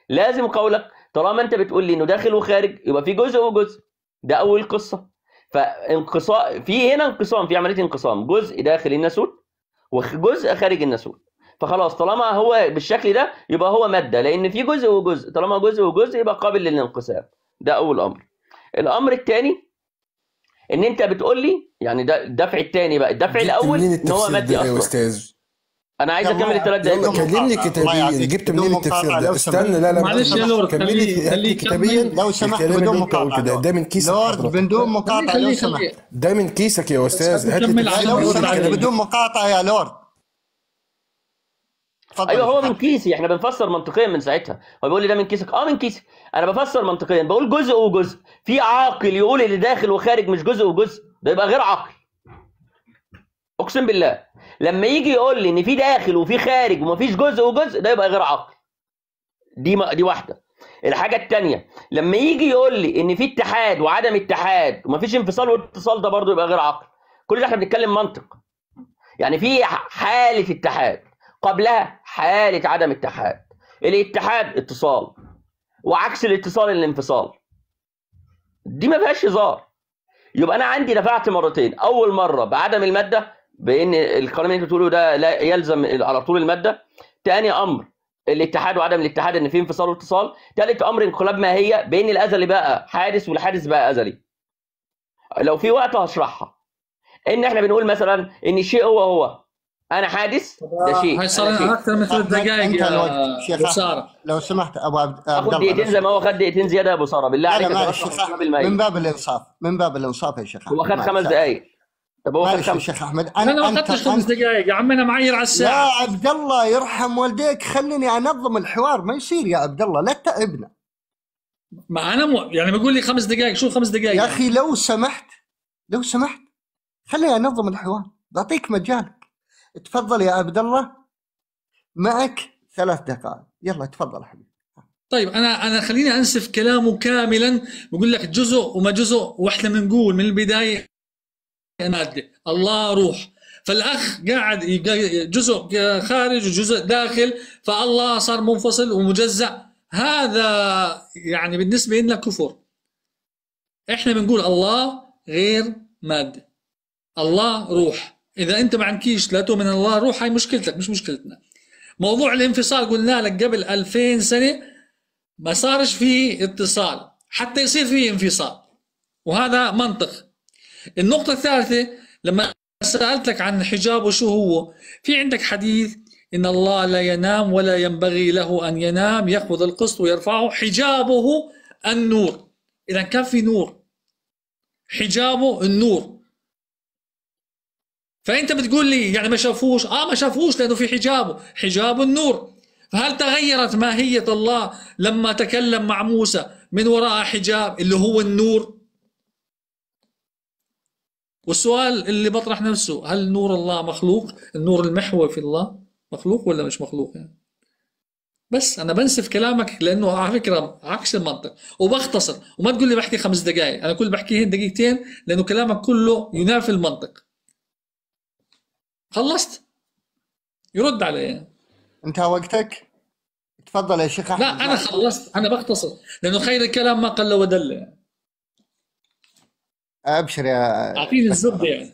لازم قولك طالما انت بتقول لي انه داخل وخارج يبقى في جزء وجزء. ده اول قصه. فانقسام في هنا، انقسام في عمليه انقسام، جزء داخل الناسوت وجزء خارج الناسوت. فخلاص طالما هو بالشكل ده يبقى هو ماده، لان في جزء وجزء. طالما جزء وجزء يبقى قابل للانقسام. ده اول امر. الامر الثاني ان انت بتقول لي، يعني ده الدفع الثاني بقى. الدفع الاول ان هو مادي اصلا. استاذ انا عايز اكمل ال3 دقايق. كلمني كتابيا، جبت منين التفسير ده؟ استنى، لا معلش يا لورد، كملي كتابيا لو سمحت بدون مقاطعه. ده من كيسك لورد بدون مقاطعه لو سمحت. ده من كيسك يا استاذ. هات لو سمحت بدون مقاطعه يا لورد. ايوه هو من كيسي، احنا بنفسر منطقيا من ساعتها. هو بيقول لي ده من كيسك، من كيسي. انا بفسر منطقيا، بقول جزء وجزء. في عاقل يقول اللي داخل وخارج مش جزء وجزء؟ ده يبقى غير عقل. اقسم بالله لما يجي يقول لي ان في داخل وفي خارج ومفيش جزء وجزء، ده يبقى غير عقل. دي واحده. الحاجه الثانيه لما يجي يقول لي ان في اتحاد وعدم اتحاد ومفيش انفصال واتصال، ده برضه يبقى غير عقل. كل ده احنا بنتكلم منطق. يعني في حاله اتحاد قبلها حاله عدم اتحاد. الاتحاد اتصال، وعكس الاتصال الانفصال. دي ما فيهاش هزار. يبقى انا عندي دفعت مرتين، اول مره بعدم الماده، بان الكلام اللي انت بتقوله ده لا يلزم على طول الماده. تاني امر الاتحاد وعدم الاتحاد، ان في انفصال واتصال. ثالث امر انقلاب ماهيه، بان الازلي بقى حادث والحادث بقى ازلي. لو في وقت هشرحها. ان احنا بنقول مثلا ان الشيء هو انا حادث، ده شيء. هاي صار اكثر من 3 دقائق يا ابو ساره. لو سمحت ابو عبد الله، دقيقتين زي ما هو خد دقيقتين زياده يا ابو ساره، بالله عليك. من باب الانصاف، من باب الانصاف يا شيخ. هو خد 5 دقائق. طب هو خد شيخ احمد، انا ما اخذتش 5 دقائق يا عم، انا معير على الساعه. يا عبد الله يرحم والديك، خليني انظم الحوار. ما يصير يا عبد الله، لا تتعبنا. ما انا يعني بقول لي 5 دقائق. شو 5 دقائق يا اخي؟ لو سمحت خليني انظم الحوار، بعطيك مجالك. تفضل يا عبد الله، معك 3 دقائق. يلا تفضل حبيبي. طيب انا خليني انسف كلامه كاملا. بقول لك جزء وما جزء، واحنا بنقول من البدايه ماده، الله روح. فالاخ قاعد جزء خارج وجزء داخل، فالله صار منفصل ومجزأ. هذا يعني بالنسبه لنا كفر. احنا بنقول الله غير ماده، الله روح. اذا انت ما عندكيش لا تؤمن الله روح، هاي مشكلتك مش مشكلتنا. موضوع الانفصال قلنا لك قبل 2000 سنه ما صارش فيه اتصال حتى يصير فيه انفصال، وهذا منطق. النقطة الثالثة لما سألتك عن حجابه شو هو، في عندك حديث إن الله لا ينام ولا ينبغي له أن ينام، يخفض القسط ويرفعه، حجابه النور. إذا كان في نور، حجابه النور. فأنت بتقول لي يعني ما شافوش؟ ما شافوش لأنه في حجاب النور. فهل تغيرت ماهية الله لما تكلم مع موسى من وراء حجاب اللي هو النور؟ والسؤال اللي بطرح نفسه، هل نور الله مخلوق؟ النور المحور في الله مخلوق ولا مش مخلوق يعني؟ بس أنا بنسف كلامك لأنه على فكرة عكس المنطق، وبختصر. وما تقول لي بحكي 5 دقائق، أنا كل بحكي دقيقتين لأنه كلامك كله ينافي المنطق. خلصت؟ يرد علي. انتهى وقتك؟ تفضل يا شيخ احمد. لا انا خلصت، انا بختصر لانه خير الكلام ما قل ودل. ابشر يا اعطيني الزبده يعني.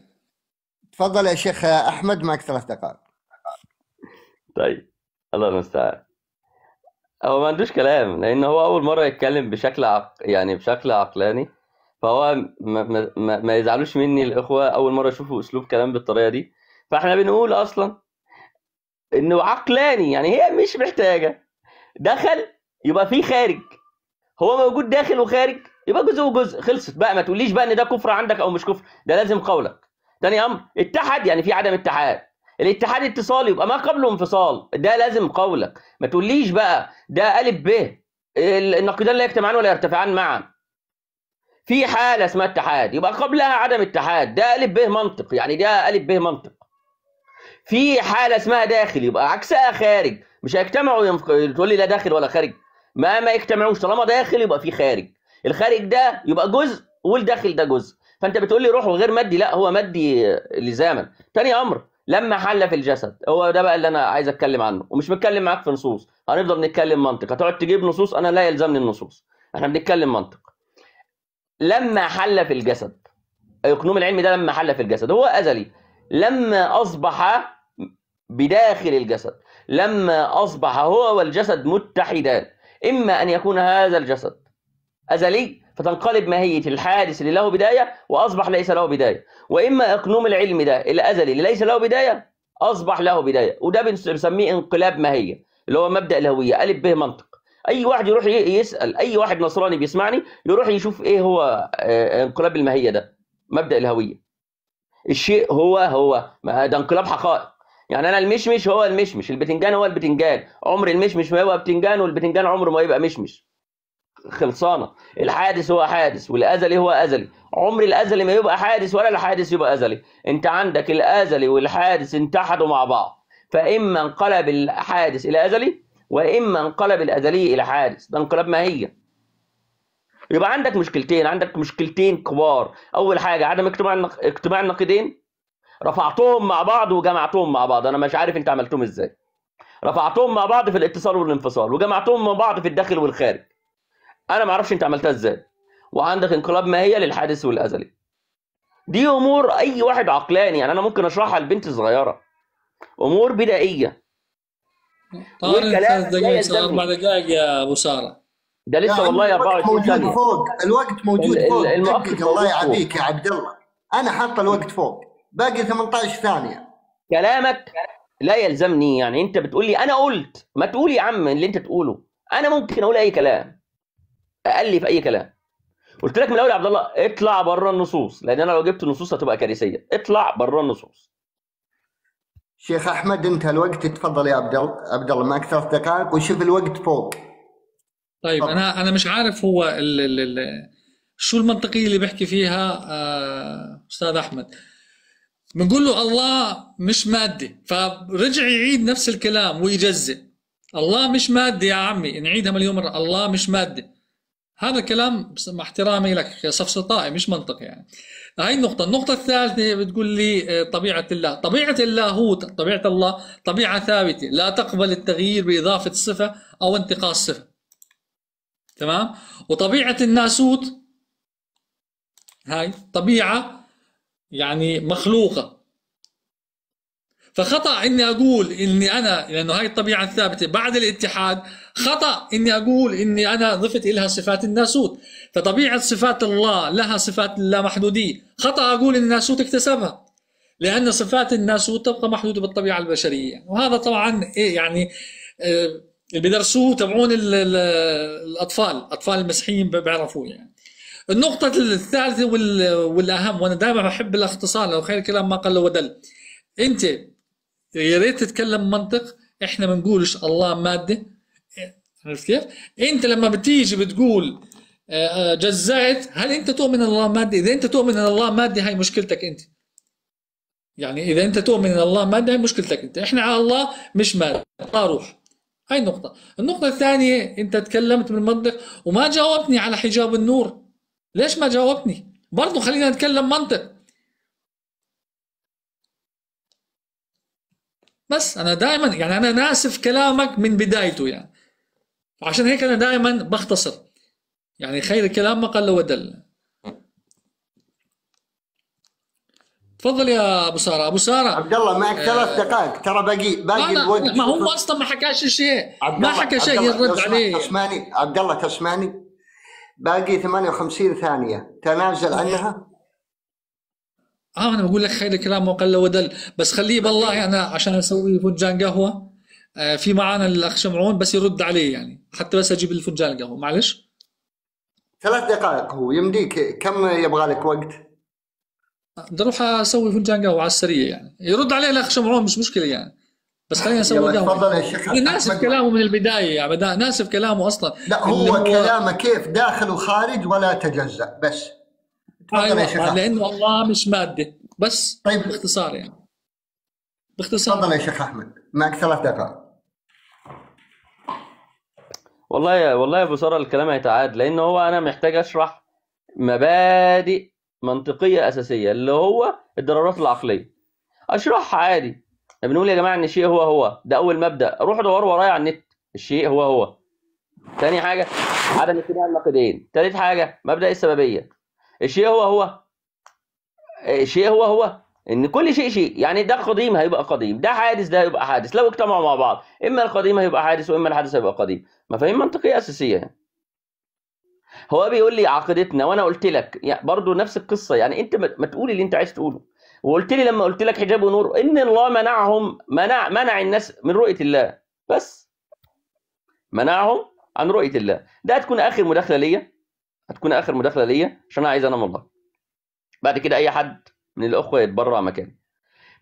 تفضل يا شيخ احمد، معك 3 دقائق. طيب الله المستعان. هو ما عندوش كلام، لان هو اول مره يتكلم بشكل عقلاني. فهو ما يزعلوش مني الاخوه، اول مره يشوفوا اسلوب كلام بالطريقه دي. فاحنا بنقول اصلا انه عقلاني، يعني هي مش محتاجه دخل يبقى في خارج. هو موجود داخل وخارج، يبقى جزء وجزء، خلصت بقى. ما تقوليش بقى ان ده كفر عندك او مش كفر، ده لازم قولك. تاني امر اتحد، يعني في عدم اتحاد. الاتحاد اتصال، يبقى ما قبله انفصال، ده لازم قولك. ما تقوليش بقى ده الف ب، النقيضان لا يجتمعان ولا يرتفعان معا. في حاله اسمها اتحاد، يبقى قبلها عدم اتحاد، ده الف ب منطق، يعني ده الف ب منطق. في حاله اسمها داخل، يبقى عكسها خارج. مش هيجتمعوا تقول لي لا داخل ولا خارج، ما يجتمعوش. طالما داخل يبقى في خارج، الخارج ده يبقى جزء والداخل ده جزء. فانت بتقول لي روح وغير مادي، لا هو مادي لزاما. تاني امر لما حل في الجسد، هو ده بقى اللي انا عايز اتكلم عنه، ومش بتكلم معاك في نصوص. هنفضل نتكلم منطق، هتقعد تجيب نصوص، انا لا يلزمني النصوص، احنا بنتكلم منطق. لما حل في الجسد، اقنوم العلم ده لما حل في الجسد هو ازلي. لما اصبح بداخل الجسد، لما أصبح هو والجسد متحدان، إما أن يكون هذا الجسد أزلي فتنقلب ماهية الحادث اللي له بداية وأصبح ليس له بداية، وإما إقنوم العلم ده الأزلي اللي ليس له بداية أصبح له بداية. وده بنسميه انقلاب ماهية، اللي هو مبدأ الهوية، ألف به منطق. أي واحد يروح يسأل أي واحد نصراني بيسمعني، يروح يشوف إيه هو انقلاب الماهية ده، مبدأ الهوية. الشيء هو ده انقلاب حقائق. يعني انا المشمش هو المشمش، البتنجان هو البتنجان، عمر المشمش ما يبقى بتنجان، والبتنجان عمره ما يبقى مشمش. خلصانه. الحادث هو حادث والازلي هو ازلي. عمر الازلي ما يبقى حادث ولا الحادث يبقى ازلي. انت عندك الازلي والحادث اتحدوا مع بعض، فاما انقلب الحادث الى ازلي واما انقلب الازلي الى حادث، ده انقلاب ماهيه. يبقى عندك مشكلتين كبار. اول حاجه عدم اجتماع النقيضين، رفعتهم مع بعض وجمعتهم مع بعض. انا مش عارف انت عملتهم ازاي. رفعتهم مع بعض في الاتصال والانفصال وجمعتهم مع بعض في الداخل والخارج. انا ما اعرفش انت عملتها ازاي. وعندك انقلاب ماهيه للحادث والازلي. دي امور اي واحد عقلاني، يعني انا ممكن اشرحها لبنت صغيره، امور بدائيه. والكلام 4 دقائق يا ابو ساره. ده لسه والله 24 ثانيه. الوقت موجود فوق. الله يعافيك يا عبد الله، انا حاطه الوقت فوق، باقي 18 ثانيه. كلامك لا يلزمني، يعني انت بتقول لي انا قلت، ما تقول يا عم اللي انت تقوله. انا ممكن اقول اي كلام، اقلي في اي كلام. قلت لك من الاول يا عبد الله اطلع بره النصوص، لان انا لو جبت النصوص هتبقى كارثيه. اطلع بره النصوص. شيخ احمد انت الوقت، تفضل يا عبد الله معك 3 دقائق وشوف الوقت فوق. طيب فضل. انا مش عارف هو شو المنطقيه اللي بيحكي فيها استاذ احمد. بنقول له الله مش مادي، فرجع يعيد نفس الكلام ويجزئ. الله مش مادي يا عمي، نعيدها مليون مرة. الله مش مادي، هذا كلام مع احترامي لك سفسطائي مش منطقي يعني. هاي النقطة الثالثة بتقول لي طبيعة الله. طبيعة اللاهوت، طبيعة الله طبيعة ثابتة لا تقبل التغيير بإضافة صفة أو انتقاص صفة. تمام؟ وطبيعة الناسوت هاي طبيعة يعني مخلوقة. فخطأ اني اقول اني انا، لانه هاي الطبيعة الثابتة بعد الاتحاد، خطأ اني اقول اني انا ضفت لها صفات الناسوت. فطبيعة صفات الله لها صفات اللامحدودية، خطأ اقول ان الناسوت اكتسبها، لان صفات الناسوت تبقى محدودة بالطبيعة البشرية. وهذا طبعا يعني اللي بيدرسوه تبعون الاطفال المسيحيين بيعرفوه يعني. النقطة الثالثة والاهم، وانا دائما بحب الاختصار، لو خير الكلام ما قل ودل. انت يا ريت تتكلم منطق، احنا ما بنقولش الله ماده. عرفت كيف؟ انت لما بتيجي بتقول جزأت، هل انت تؤمن ان الله ماده؟ اذا انت تؤمن ان الله ماده هاي مشكلتك انت. يعني اذا انت تؤمن ان الله ماده هاي مشكلتك انت. احنا على الله مش ماده، الله روح. هاي النقطة. النقطة الثانية، انت تكلمت بالمنطق وما جاوبتني على حجاب النور. ليش ما جاوبتني؟ برضو خلينا نتكلم منطق. بس انا دائما يعني انا ناسف كلامك من بدايته يعني، عشان هيك انا دائما بختصر يعني. خير الكلام ما قل ودل. تفضل يا ابو ساره. ابو ساره عبد الله معك 3 دقائق، ترى باقي الوقت. ما هو اصلا ما حكاش شيء، ما حكى شيء يرد عليه. تسمعني عبد الله، تسمعني؟ باقي 58 ثانيه، تنازل عنها. انا بقول لك خير الكلام ما قل ودل، بس خليه بالله انا عشان اسوي فنجان قهوه. في معانا الاخ شمعون بس يرد عليه يعني، حتى بس اجيب الفنجان القهوه. معلش 3 دقائق هو يمديك. كم يبغى لك وقت؟ بدي اروح اسوي فنجان قهوه على السريع يعني. يرد عليه الاخ شمعون مش مشكله يعني، بس خلينا نسوي قهوه. تفضل يا شيخ. ناسف كلامه من البدايه يعني، ناسف كلامه اصلا. لا هو كلامه كيف داخل وخارج ولا تجزأ بس. تفضل يا شيخ. لانه الله مش ماده بس. طيب باختصار يعني، باختصار. تفضل يا شيخ احمد، معك 3 دقائق. والله يا ابو ساره الكلام هيتعاد، لانه هو انا محتاج اشرح مبادئ منطقيه اساسيه اللي هو الضرورات العقليه. اشرحها عادي. بنقول يا جماعه ان الشيء هو ده اول مبدا. روحوا دوروا ورايا على النت. الشيء هو. ثاني حاجه عدم اجتماع النقيضين. ثالث حاجه مبدا السببيه. الشيء هو. الشيء هو ان كل شيء يعني ده قديم هيبقى قديم، ده حادث ده هيبقى حادث. لو اجتمعوا مع بعض اما القديم هيبقى حادث واما الحادث هيبقى قديم. مفاهيم منطقيه اساسيه يعني. هو بيقول لي عقيدتنا وانا قلت لك يعني برضو نفس القصه يعني. انت ما تقولي اللي انت عايز تقوله. وقلت لي لما قلت لك حجاب ونور ان الله منع الناس من رؤيه الله، بس منعهم عن رؤيه الله. ده هتكون اخر مداخله ليا، عشان انا عايز انام والله. بعد كده اي حد من الاخوه يتبرع مكاني.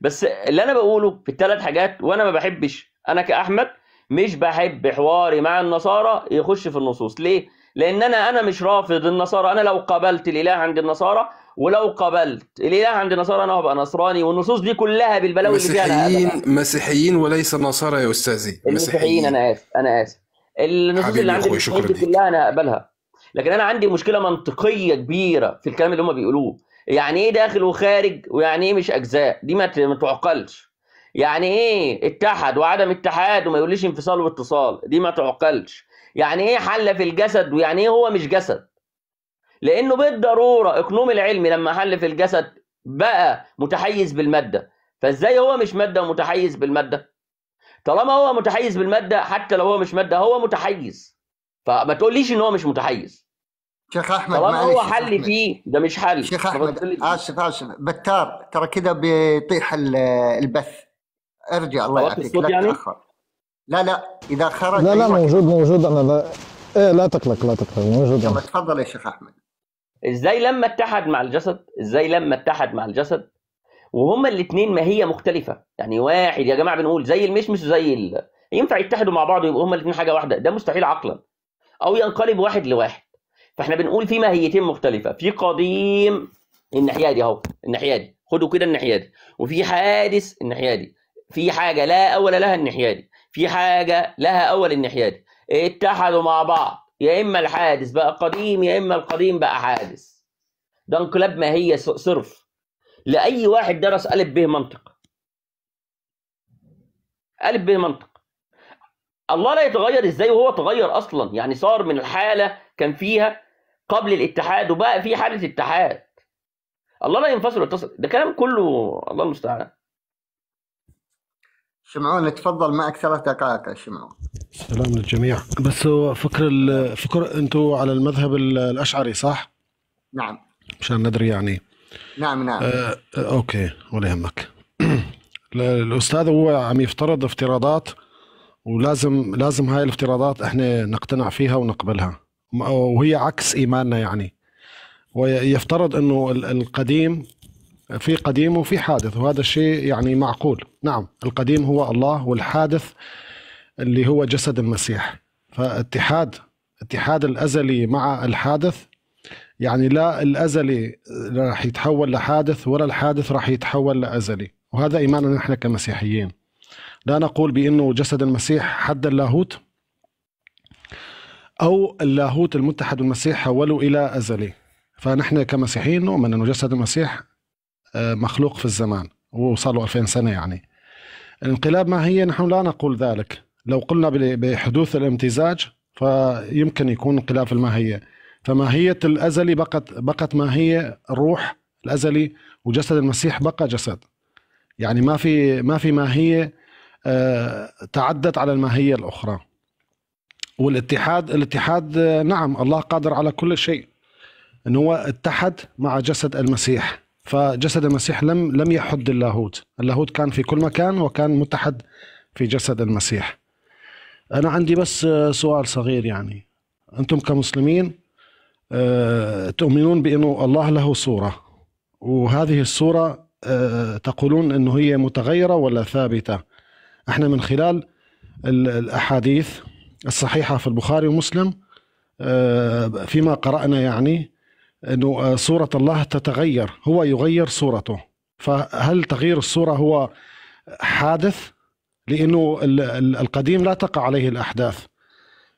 بس اللي انا بقوله في ال3 حاجات، وانا ما بحبش، انا كاحمد مش بحب حواري مع النصارى يخش في النصوص. ليه؟ لان انا مش رافض النصارى. انا لو قبلت الاله عند النصارى ولو قبلت الاله عند النصارى انا هبقى نصراني، والنصوص دي كلها بالبلاوي اللي فيها مسيحيين مسيحيين وليس نصارى يا استاذي. المسيحيين انا اسف النصوص اللي عند المسيحيين دي كلها انا هقبلها، لكن انا عندي مشكله منطقيه كبيره في الكلام اللي هم بيقولوه. يعني ايه داخل وخارج، ويعني ايه مش اجزاء؟ دي ما تعقلش. يعني ايه اتحد وعدم اتحاد وما يقوليش انفصال واتصال؟ دي ما تعقلش. يعني ايه حل في الجسد ويعني ايه هو مش جسد؟ لانه بالضروره اقنوم العلم لما حل في الجسد بقى متحيز بالماده، فازاي هو مش ماده ومتحيز بالماده؟ طالما هو متحيز بالماده حتى لو هو مش ماده هو متحيز، فما تقوليش ان هو مش متحيز. شيخ احمد طالما هو حل فيه ده مش حل. شيخ احمد اسف بتار، ترى كذا بيطيح البث. ارجع الله يعافيك، لا يعني؟ تاخر. لا اذا خرج لا موجود انا لا ايه لا تقلق موجود. يلا تفضل يا شيخ احمد. ازاي لما اتحد مع الجسد وهما الاثنين ماهيه مختلفه؟ يعني واحد يا جماعه بنقول زي المشمش وزي ينفع يتحدوا مع بعض ويبقوا هما الاثنين حاجه واحده؟ ده مستحيل عقلا. او ينقلب واحد لواحد. فاحنا بنقول في ماهيتين مختلفه، في قديم الناحيه دي اهو، الناحيه دي خدوا كده الناحيه دي، وفي حادث الناحيه دي. في حاجه لا اول لها الناحيه دي، في حاجه لها اول الناحيه دي. اتحدوا مع بعض، يا اما الحادث بقى قديم يا اما القديم بقى حادث. ده انقلاب ماهيه صرف لاي واحد درس الف ب منطق. الف ب منطق. الله لا يتغير ازاي وهو تغير اصلا؟ يعني صار من الحاله كان فيها قبل الاتحاد وبقى في حاله اتحاد. الله لا ينفصل ويتصل، ده كلام كله الله المستعان. شمعون تفضل، معك 3 دقائق يا شمعون. سلام للجميع. بس هو فكر انتوا على المذهب الاشعري صح؟ نعم. مشان ندري يعني. نعم. اوكي ولا يهمك. الاستاذ هو عم يفترض افتراضات، ولازم هاي الافتراضات احنا نقتنع فيها ونقبلها، وهي عكس ايماننا يعني. ويفترض انه القديم في قديم وفي حادث، وهذا الشيء يعني معقول. نعم القديم هو الله، والحادث اللي هو جسد المسيح. فاتحاد الازلي مع الحادث، يعني لا الازلي راح يتحول لحادث ولا الحادث راح يتحول لازلي. وهذا ايماننا نحن كمسيحيين. لا نقول بانه جسد المسيح حد اللاهوت او اللاهوت المتحد بالمسيح حوله الى ازلي. فنحن كمسيحيين نؤمن انه جسد المسيح مخلوق في الزمان وصار له 2000 سنه. يعني الانقلاب ما هي، نحن لا نقول ذلك. لو قلنا بحدوث الامتزاج فيمكن يكون انقلاب في الماهيه. فماهيه الازلي بقت ماهيه الروح الازلي، وجسد المسيح بقى جسد. يعني ما في ماهيه تعدت على الماهيه الاخرى. الاتحاد نعم الله قادر على كل شيء، انه هو اتحد مع جسد المسيح. فجسد المسيح لم يحد اللاهوت كان في كل مكان وكان متحد في جسد المسيح. انا عندي بس سؤال صغير. يعني انتم كمسلمين تؤمنون بانه الله له صورة، وهذه الصورة تقولون انه هي متغيرة ولا ثابتة؟ احنا من خلال الاحاديث الصحيحة في البخاري ومسلم فيما قرأنا يعني انه صورة الله تتغير، هو يغير صورته. فهل تغيير الصورة هو حادث؟ لانه القديم لا تقع عليه الاحداث،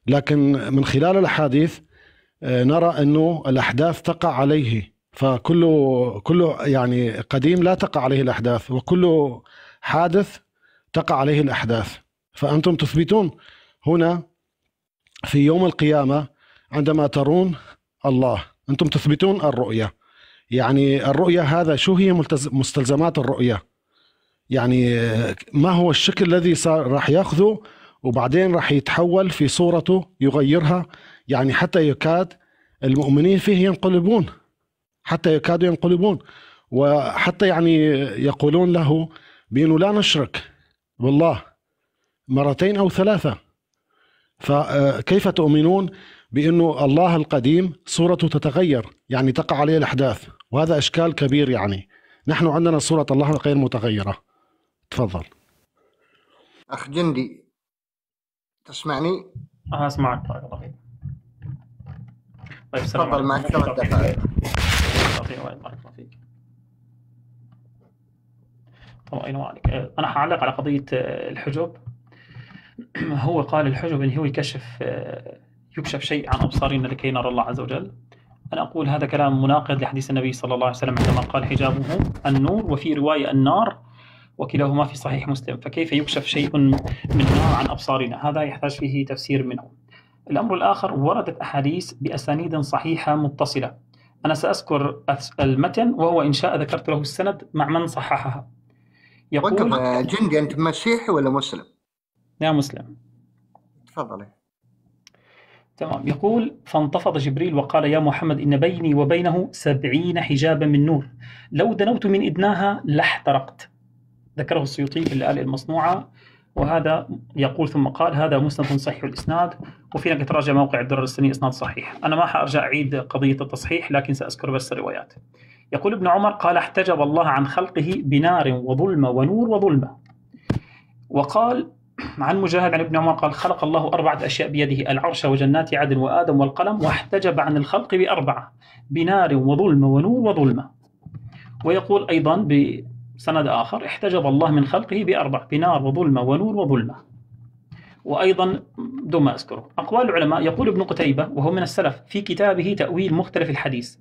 لكن من خلال الاحاديث نرى انه الاحداث تقع عليه. فكله يعني قديم لا تقع عليه الاحداث، وكل حادث تقع عليه الاحداث. فانتم تثبتون هنا في يوم القيامة عندما ترون الله أنتم تثبتون الرؤية. يعني الرؤية هذا شو هي مستلزمات الرؤية؟ يعني ما هو الشكل الذي راح يأخذه وبعدين راح يتحول في صورته يغيرها؟ يعني حتى يكاد المؤمنين فيه ينقلبون، وحتى يعني يقولون له بأنه لا نشرك بالله 2 أو 3. فكيف تؤمنون بأنه الله القديم صورته تتغير، يعني تقع عليه الأحداث؟ وهذا إشكال كبير. يعني نحن عندنا صورة الله غير متغيرة. تفضل. أخ جندي تسمعني؟ أسمعك. طيب السلام تفضل معك 3 دقائق. بارك الله فيك. الله ينور عليك. أنا هعلق على قضية الحجب. هو قال الحجب إن هو يكشف شيء عن أبصارنا لكي نرى الله عز وجل. أنا أقول هذا كلام مناقض لحديث النبي صلى الله عليه وسلم عندما قال حجابه النور، وفي رواية النار، وكلاهما في صحيح مسلم. فكيف يكشف شيء من النار عن أبصارنا؟ هذا يحتاج فيه تفسير منه. الأمر الآخر، وردت أحاديث بأسانيد صحيحة متصلة. أنا سأذكر المتن، وهو إن شاء ذكرت له السند مع من صححها. يقول جندي، أنت مسيحي ولا مسلم؟ لا، مسلم. تفضل. تمام. يقول: فانتفض جبريل وقال: يا محمد، إن بيني وبينه 70 حجابا من نور، لو دنوت من إدناها لاحترقت. ذكره السيوطي في الآلة المصنوعة. وهذا يقول ثم قال: هذا مسند صحيح الإسناد، وفينا تراجع موقع الدرر السني إسناد صحيح. أنا ما حأرجع أعيد قضية التصحيح، لكن سأذكر بس الروايات. يقول ابن عمر قال: احتجب الله عن خلقه بنار وظلمة ونور وظلمة. وقال عن مجاهد عن ابن عمر قال: خلق الله 4 أشياء بيده: العرش وجنات عدن وآدم والقلم، واحتجب عن الخلق ب4: بنار وظلمة ونور وظلمة. ويقول أيضا بسند آخر: احتجب الله من خلقه ب4: بنار وظلمة ونور وظلمة. وأيضا دون ما أذكره أقوال العلماء. يقول ابن قتيبة وهو من السلف في كتابه تأويل مختلف الحديث: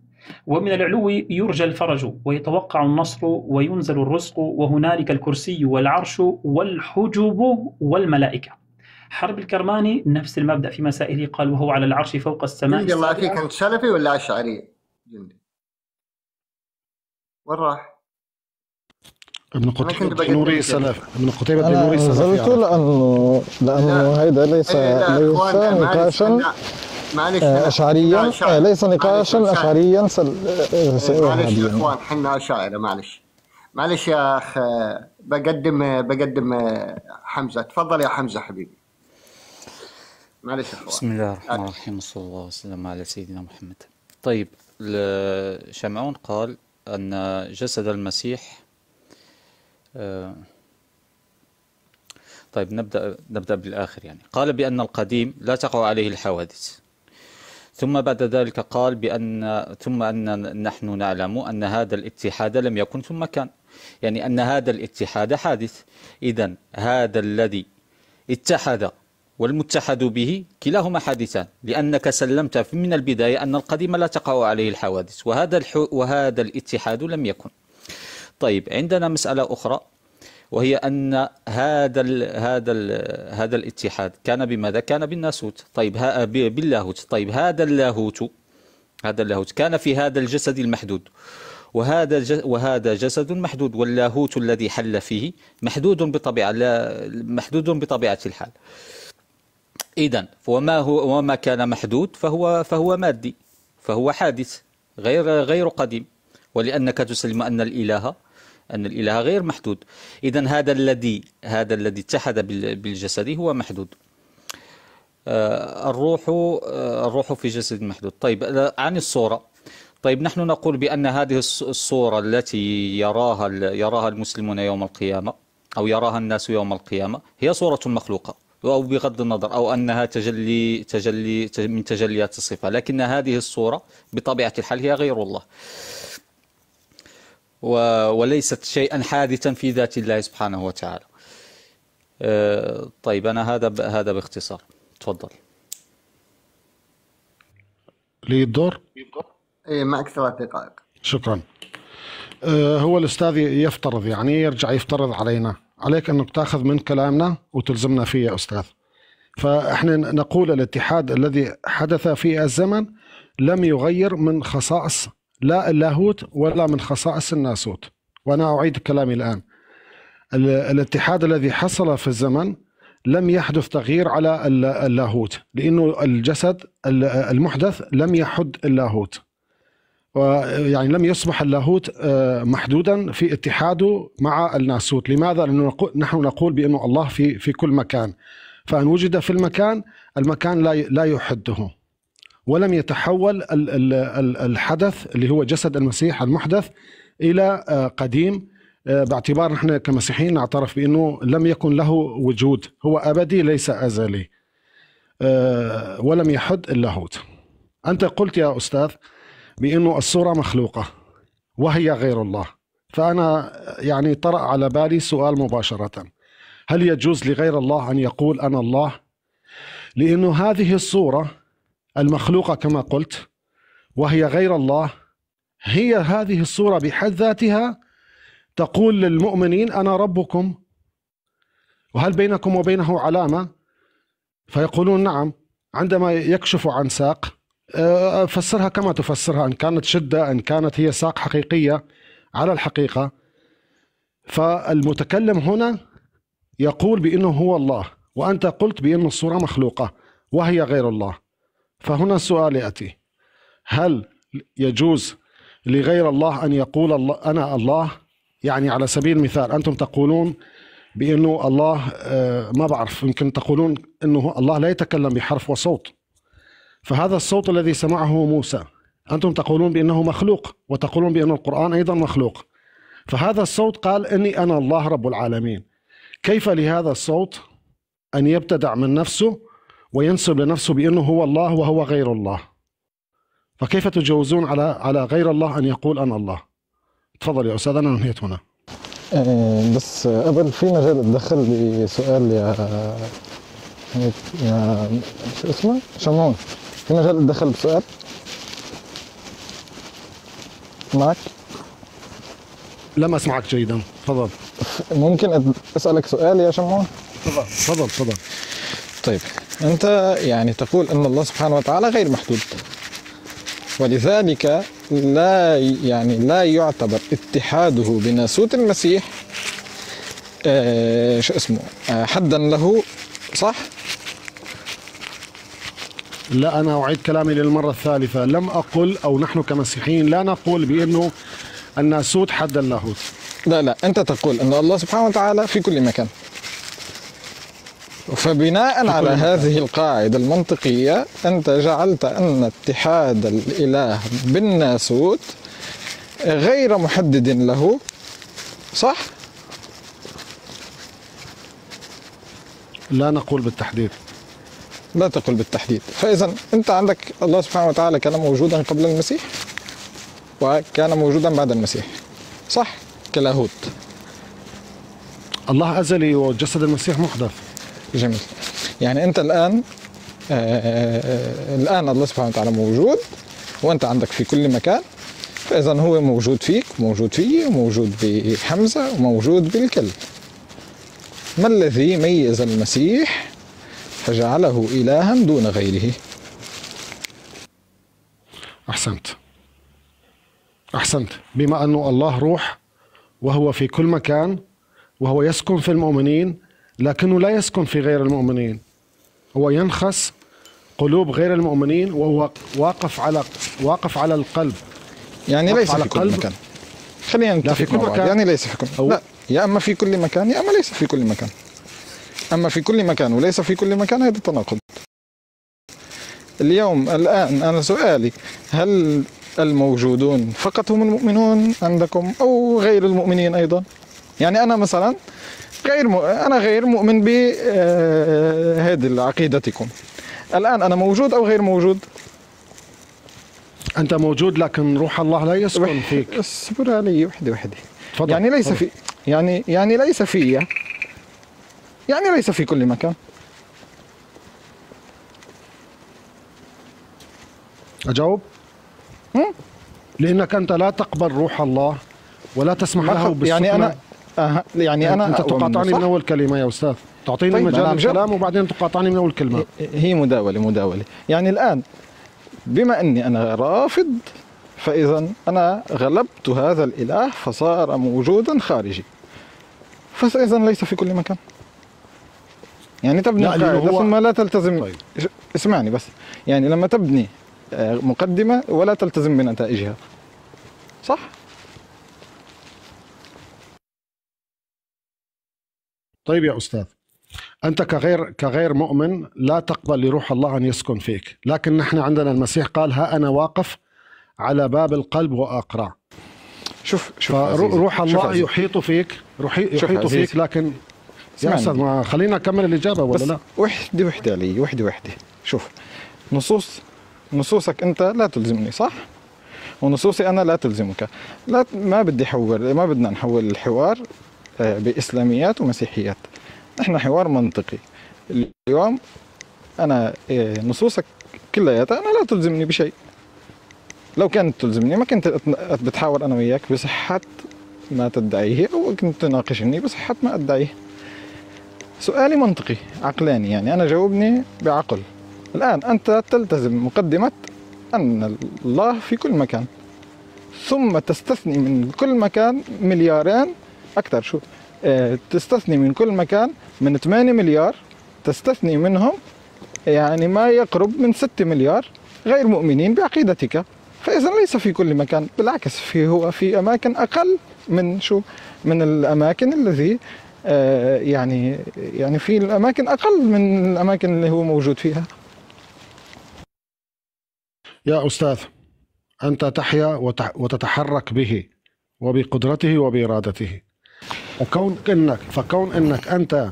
ومن العلو يرجى الفرج ويتوقع النصر وينزل الرزق، وهنالك الكرسي والعرش والحجب والملائكة. حرب الكرماني نفس المبدأ في مسائله، قال: وهو على العرش فوق السماء. جندي الله فيك، أنت سلفي ولا أشعري؟ جندي وين راح؟ ابن قتيبة التنوري سلف. ابن قتيبة التنوري سلف. نزلت لأنه هيدا ليس نقاشا أشعريا، ليس نقاشا أشعريا. معلش يا اخوان، حنا أشاعرة. معلش يا اخ، بقدم حمزة. تفضل يا حمزة حبيبي. معلش يا اخوان. بسم الله الرحمن الرحيم، صلى الله وسلم على سيدنا محمد. طيب، شمعون قال أن جسد المسيح. طيب، نبدأ بالآخر. يعني قال بأن القديم لا تقع عليه الحوادث، ثم بعد ذلك قال ثم أن نحن نعلم أن هذا الاتحاد لم يكن ثم كان، يعني أن هذا الاتحاد حادث. إذن هذا الذي اتحد والمتحد به كلاهما حادثان، لأنك سلمت من البداية أن القديم لا تقع عليه الحوادث، وهذا الاتحاد لم يكن. طيب، عندنا مسألة أخرى، وهي أن هذا الاتحاد كان بماذا؟ كان بالناسوت. طيب، باللاهوت. طيب، هذا اللاهوت كان في هذا الجسد المحدود، وهذا جسد محدود، واللاهوت الذي حل فيه محدود بطبيعة الحال. إذن وما كان محدود فهو مادي، فهو حادث غير قديم، ولأنك تسلم أن الإله غير محدود. إذن هذا الذي اتحد بالجسد هو محدود. الروح في جسد محدود. طيب، عن الصورة. طيب، نحن نقول بأن هذه الصورة التي يراها المسلمون يوم القيامة، أو يراها الناس يوم القيامة، هي صورة مخلوقة، أو بغض النظر، أو أنها تجلي من تجليات الصفة، لكن هذه الصورة بطبيعة الحال هي غير الله، وليست شيئا حادثا في ذات الله سبحانه وتعالى. طيب، أنا هذا باختصار. تفضل. لي الدور؟ إيه، معك 3 دقائق. شكرا. هو الأستاذ يفترض، يعني يرجع يفترض عليك أنك تأخذ من كلامنا وتلزمنا فيه يا أستاذ. فإحنا نقول الاتحاد الذي حدث في الزمن لم يغير من خصائص لا اللاهوت ولا من خصائص الناسوت. وأنا أعيد كلامي الآن. الاتحاد الذي حصل في الزمن لم يحدث تغيير على اللاهوت، لأنه الجسد المحدث لم يحد اللاهوت، ويعني لم يصبح اللاهوت محدودا في اتحاده مع الناسوت. لماذا؟ لأنه نحن نقول بأنه الله في كل مكان، فإن وجد في المكان لا يحده، ولم يتحول الحدث اللي هو جسد المسيح المحدث إلى قديم، باعتبار نحن كمسيحيين نعترف بأنه لم يكن له وجود، هو أبدي ليس أزلي، ولم يحد اللاهوت. أنت قلت يا أستاذ بأنه الصورة مخلوقة وهي غير الله، فأنا يعني طرأ على بالي سؤال مباشرة: هل يجوز لغير الله أن يقول أنا الله؟ لأنه هذه الصورة المخلوقة كما قلت وهي غير الله، هي هذه الصورة بحد ذاتها تقول للمؤمنين أنا ربكم، وهل بينكم وبينه علامة؟ فيقولون نعم. عندما يكشف عن ساق فسرها كما تفسرها، إن كانت شدة، إن كانت هي ساق حقيقية على الحقيقة. فالمتكلم هنا يقول بأنه هو الله، وأنت قلت بأن الصورة مخلوقة وهي غير الله. فهنا السؤال يأتي: هل يجوز لغير الله أن يقول الله أنا الله؟ يعني على سبيل المثال أنتم تقولون بأنه الله ما بعرف، يمكن تقولون أنه الله لا يتكلم بحرف وصوت، فهذا الصوت الذي سمعه موسى أنتم تقولون بأنه مخلوق، وتقولون بأن القرآن أيضا مخلوق، فهذا الصوت قال إني أنا الله رب العالمين. كيف لهذا الصوت أن يبتدع من نفسه وينسب لنفسه بأنه هو الله وهو غير الله؟ فكيف تجوزون على غير الله أن يقول أنا الله؟ تفضل يا أستاذ، أنا انهيت هنا. بس قبل في مجال اتدخل بسؤال يا شو اسمه؟ شمعون، في مجال اتدخل بسؤال معك؟ لم أسمعك جيدا، تفضل. ممكن أسألك سؤال يا شمعون؟ تفضل تفضل. طيب، أنت يعني تقول أن الله سبحانه وتعالى غير محدود، ولذلك لا يعتبر اتحاده بناسوت المسيح حدا له، صح؟ لا، أنا أعيد كلامي للمرة الثالثة. لم أقل، أو نحن كمسيحيين لا نقول بأنه الناسوت حد اللاهوت. لا، أنت تقول أن الله سبحانه وتعالى في كل مكان، فبناء على هذه القاعدة المنطقية أنت جعلت أن اتحاد الإله بالناسوت غير محدد له، صح؟ لا نقول بالتحديد. لا تقول بالتحديد. فإذا أنت عندك الله سبحانه وتعالى كان موجودا قبل المسيح وكان موجودا بعد المسيح، صح؟ كلاهوت. الله أزلي وجسد المسيح محدث. جميل. يعني أنت الآن الله سبحانه وتعالى موجود وأنت عندك في كل مكان، فإذا هو موجود فيك وموجود فيه وموجود بحمزة وموجود بالكل. ما الذي ميز المسيح فجعله إلها دون غيره؟ أحسنت. بما أنه الله روح وهو في كل مكان وهو يسكن في المؤمنين، لكنه لا يسكن في غير المؤمنين، هو ينخس قلوب غير المؤمنين، وهو واقف على القلب. يعني ليس في كل مكان. خلينا نتفق مع بعض. يعني ليس في كل، لا، يا اما في كل مكان يا اما ليس في كل مكان. اما في كل مكان وليس في كل مكان هذا تناقض. الان انا سؤالي: هل الموجودون فقط هم المؤمنون عندكم او غير المؤمنين ايضا؟ يعني انا مثلا أنا غير مؤمن بهذه عقيدتكم، الآن أنا موجود أو غير موجود؟ أنت موجود، لكن روح الله لا يسكن فيك. اصبر علي وحدة. تفضل. يعني ليس في يعني ليس في ليس في كل مكان. أجاوب؟ لأنك أنت لا تقبل روح الله ولا تسمح له بالسكنة. يعني أنا أنت تقاطعني من أول كلمة يا أستاذ، تعطيني طيب مجال الكلام وبعدين تقاطعني من أول كلمة. هي مداولة. يعني الآن بما أني أنا رافض، فإذا أنا غلبت هذا الإله فصار موجودا خارجي، فإذا ليس في كل مكان. يعني تبني قاعدة ثم لا تلتزم. طيب. اسمعني بس، يعني لما تبني مقدمة ولا تلتزم بنتائجها، صح؟ طيب يا أستاذ، أنت كغير مؤمن لا تقبل لروح الله أن يسكن فيك، لكن نحن عندنا المسيح قال: ها أنا واقف على باب القلب وأقرع. شوف روح الله يحيط فيك، يحيط فيك، لكن يا أستاذ ما خلينا نكمل الإجابة ولا لا؟ وحدة علي، وحدة. شوف، نصوص نصوصك أنت لا تلزمني، صح؟ ونصوصي أنا لا تلزمك. لا، ما بدنا نحول الحوار بإسلاميات ومسيحيات. نحن حوار منطقي. اليوم أنا نصوصك كلياتها أنا لا تلزمني بشيء. لو كانت تلزمني ما كنت بتحاور أنا وياك بصحة ما تدعيه، أو كنت تناقشني بصحة ما أدعيه. سؤالي منطقي عقلاني، يعني أنا جاوبني بعقل. الآن أنت تلتزم مقدمة أن الله في كل مكان، ثم تستثني من كل مكان مليارين أكثر. شو تستثني من كل مكان من 8 مليار، تستثني منهم يعني ما يقرب من 6 مليار غير مؤمنين بعقيدتك. فإذا ليس في كل مكان، بالعكس هو في أماكن أقل من من الأماكن الذي يعني في الأماكن أقل من الأماكن اللي هو موجود فيها. يا أستاذ، أنت تحيا وتتحرك به وبقدرته وبإرادته، فكون أنك أنت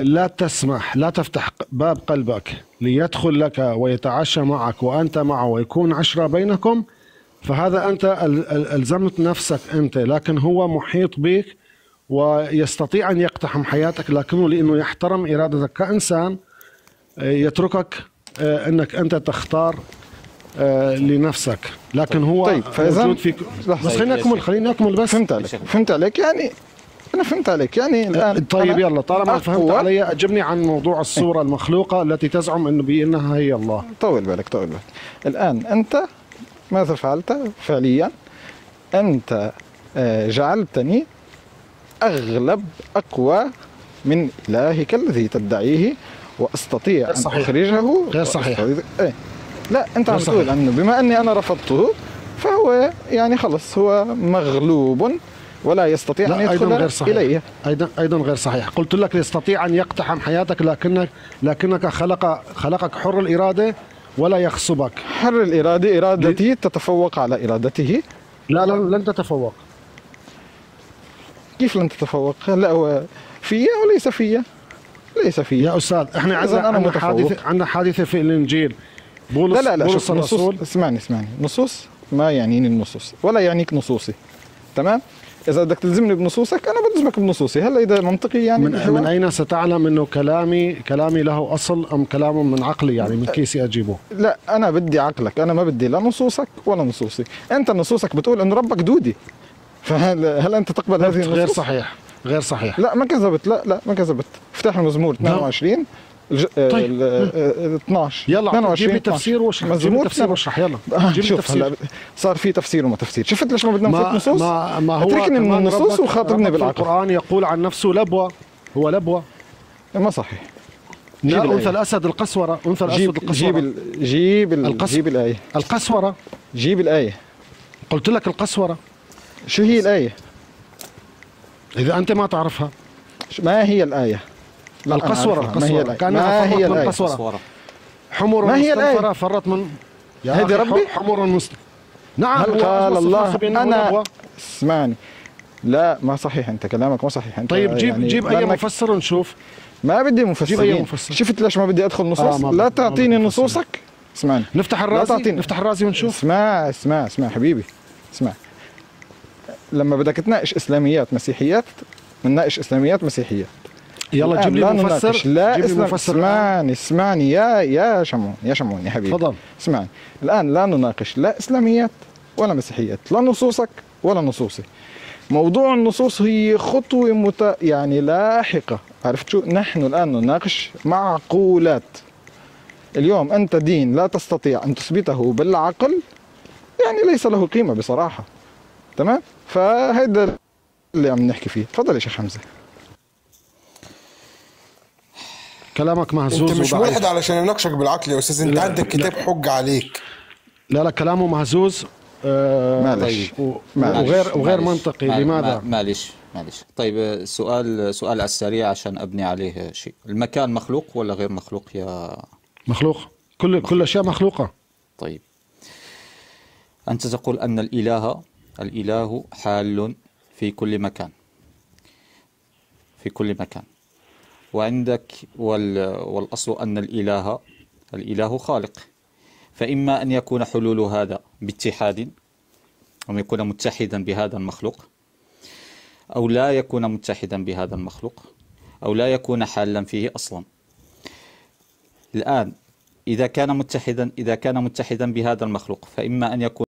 لا تسمح، لا تفتح باب قلبك ليدخل لك ويتعشى معك وأنت معه ويكون عشرة بينكم، فهذا أنت ألزمت نفسك أنت. لكن هو محيط بك ويستطيع أن يقتحم حياتك، لكنه لأنه يحترم إرادتك كإنسان يتركك أنك أنت تختار لنفسك. لكن هو طيب، موجود فيك. بس خليني أكمل بس. فهمت عليك يعني. أنا فهمت عليك يعني الآن. طيب يلا، طالما فهمت علي أجبني عن موضوع الصورة المخلوقة التي تزعم أنه بأنها هي الله. طول بالك. الآن أنت ماذا فعلت فعليا؟ أنت جعلتني أقوى من إلهك الذي تدعيه، وأستطيع أن أخرجه. غير صحيح. لا، أنت عم تقول أنه بما أني أنا رفضته فهو يعني خلص هو مغلوب ولا يستطيع أن يدخل إليه. أيضا غير صحيح. قلت لك يستطيع أن يقتحم حياتك، لكنك خلقك حر الإرادة ولا يغصبك. حر الإرادة، إرادتي تتفوق على إرادته. لا لن تتفوق. كيف لن تتفوق؟ لا، هو فيا وليس فيا. ليس فيا يا أستاذ. إحنا عندنا حادثة في الإنجيل. بولس لا الرسول. اسمعني. نصوص ما يعنيني النصوص ولا يعنيك نصوصي. تمام؟ إذا بدك تلزمني بنصوصك أنا بلزمك بنصوصي. هلا إذا منطقي يعني من أين ستعلم إنه كلامي له أصل أم كلام من عقلي، يعني من كيسي أجيبه؟ لا، أنا بدي عقلك، أنا ما بدي لا نصوصك ولا نصوصي. أنت نصوصك بتقول إنه ربك دودي، فهل أنت تقبل هذه النصوص؟ غير صحيح. لا ما كذبت. لا ما كذبت. افتح المزمور 22 طيب 12 يلا 22 جيب لي تفسير واشرح. يلا شوف هلا صار في تفسير وما تفسير. شفت ليش ما بدنا نفوت نصوص؟ ما هو اتركني من النصوص وخاطبني بالعقل. القرآن يقول عن نفسه لبوة، هو لبوة. ما صحيح. أنثى الأسد القسورة. جيب الآية. القسورة. جيب الآية. قلت لك القسورة. شو هي الآية؟ إذا أنت ما تعرفها. ما هي الآية؟ القسورة. ما هي الآية؟ كانها فرت من قسورة. حمر مستنفرة فرت من هذه ربي. حمر نعم. هل قال الله أنا اسمعني؟ لا ما صحيح، أنت كلامك ما صحيح. أنت طيب جيب أي مفسر ونشوف. ما بدي مفسرين. شفت ليش ما بدي أدخل نصوص؟ لا تعطيني نصوصك. اسمعني. نفتح الرازي ونشوف. اسمع حبيبي. اسمع. لما بدك تناقش إسلاميات مسيحيات بنناقش إسلاميات مسيحيات. يلا جيب لي مفسر. لا اسمعني يا شمعون يا حبيبي. تفضل. اسمعني. الآن لا نناقش لا إسلاميات ولا مسيحيات، لا نصوصك ولا نصوصي. موضوع النصوص هي خطوة يعني لاحقة. عرفت شو؟ نحن الآن نناقش معقولات. اليوم أنت دين لا تستطيع أن تثبته بالعقل، يعني ليس له قيمة بصراحة. تمام؟ فهيدا اللي عم نحكي فيه. تفضل يا شيخ حمزة. كلامك مهزوز. انت مش واحد علشان يناقشك بالعقل يا استاذ. انت عندك كتاب حج عليك. لا كلامه مهزوز. معلش. وغير منطقي. لماذا؟ معلش. طيب سؤال على السريع عشان ابني عليه شيء. المكان مخلوق ولا غير مخلوق يا؟ مخلوق. كل اشياء مخلوقة. طيب انت تقول ان الاله حال في كل مكان. وعندك والأصل أن الإله خالق. فإما أن يكون حلول هذا باتحاد، أو يكون متحدا بهذا المخلوق، أو لا يكون متحدا بهذا المخلوق، أو لا يكون حالا فيه أصلا. الآن إذا كان متحدا بهذا المخلوق فإما أن يكون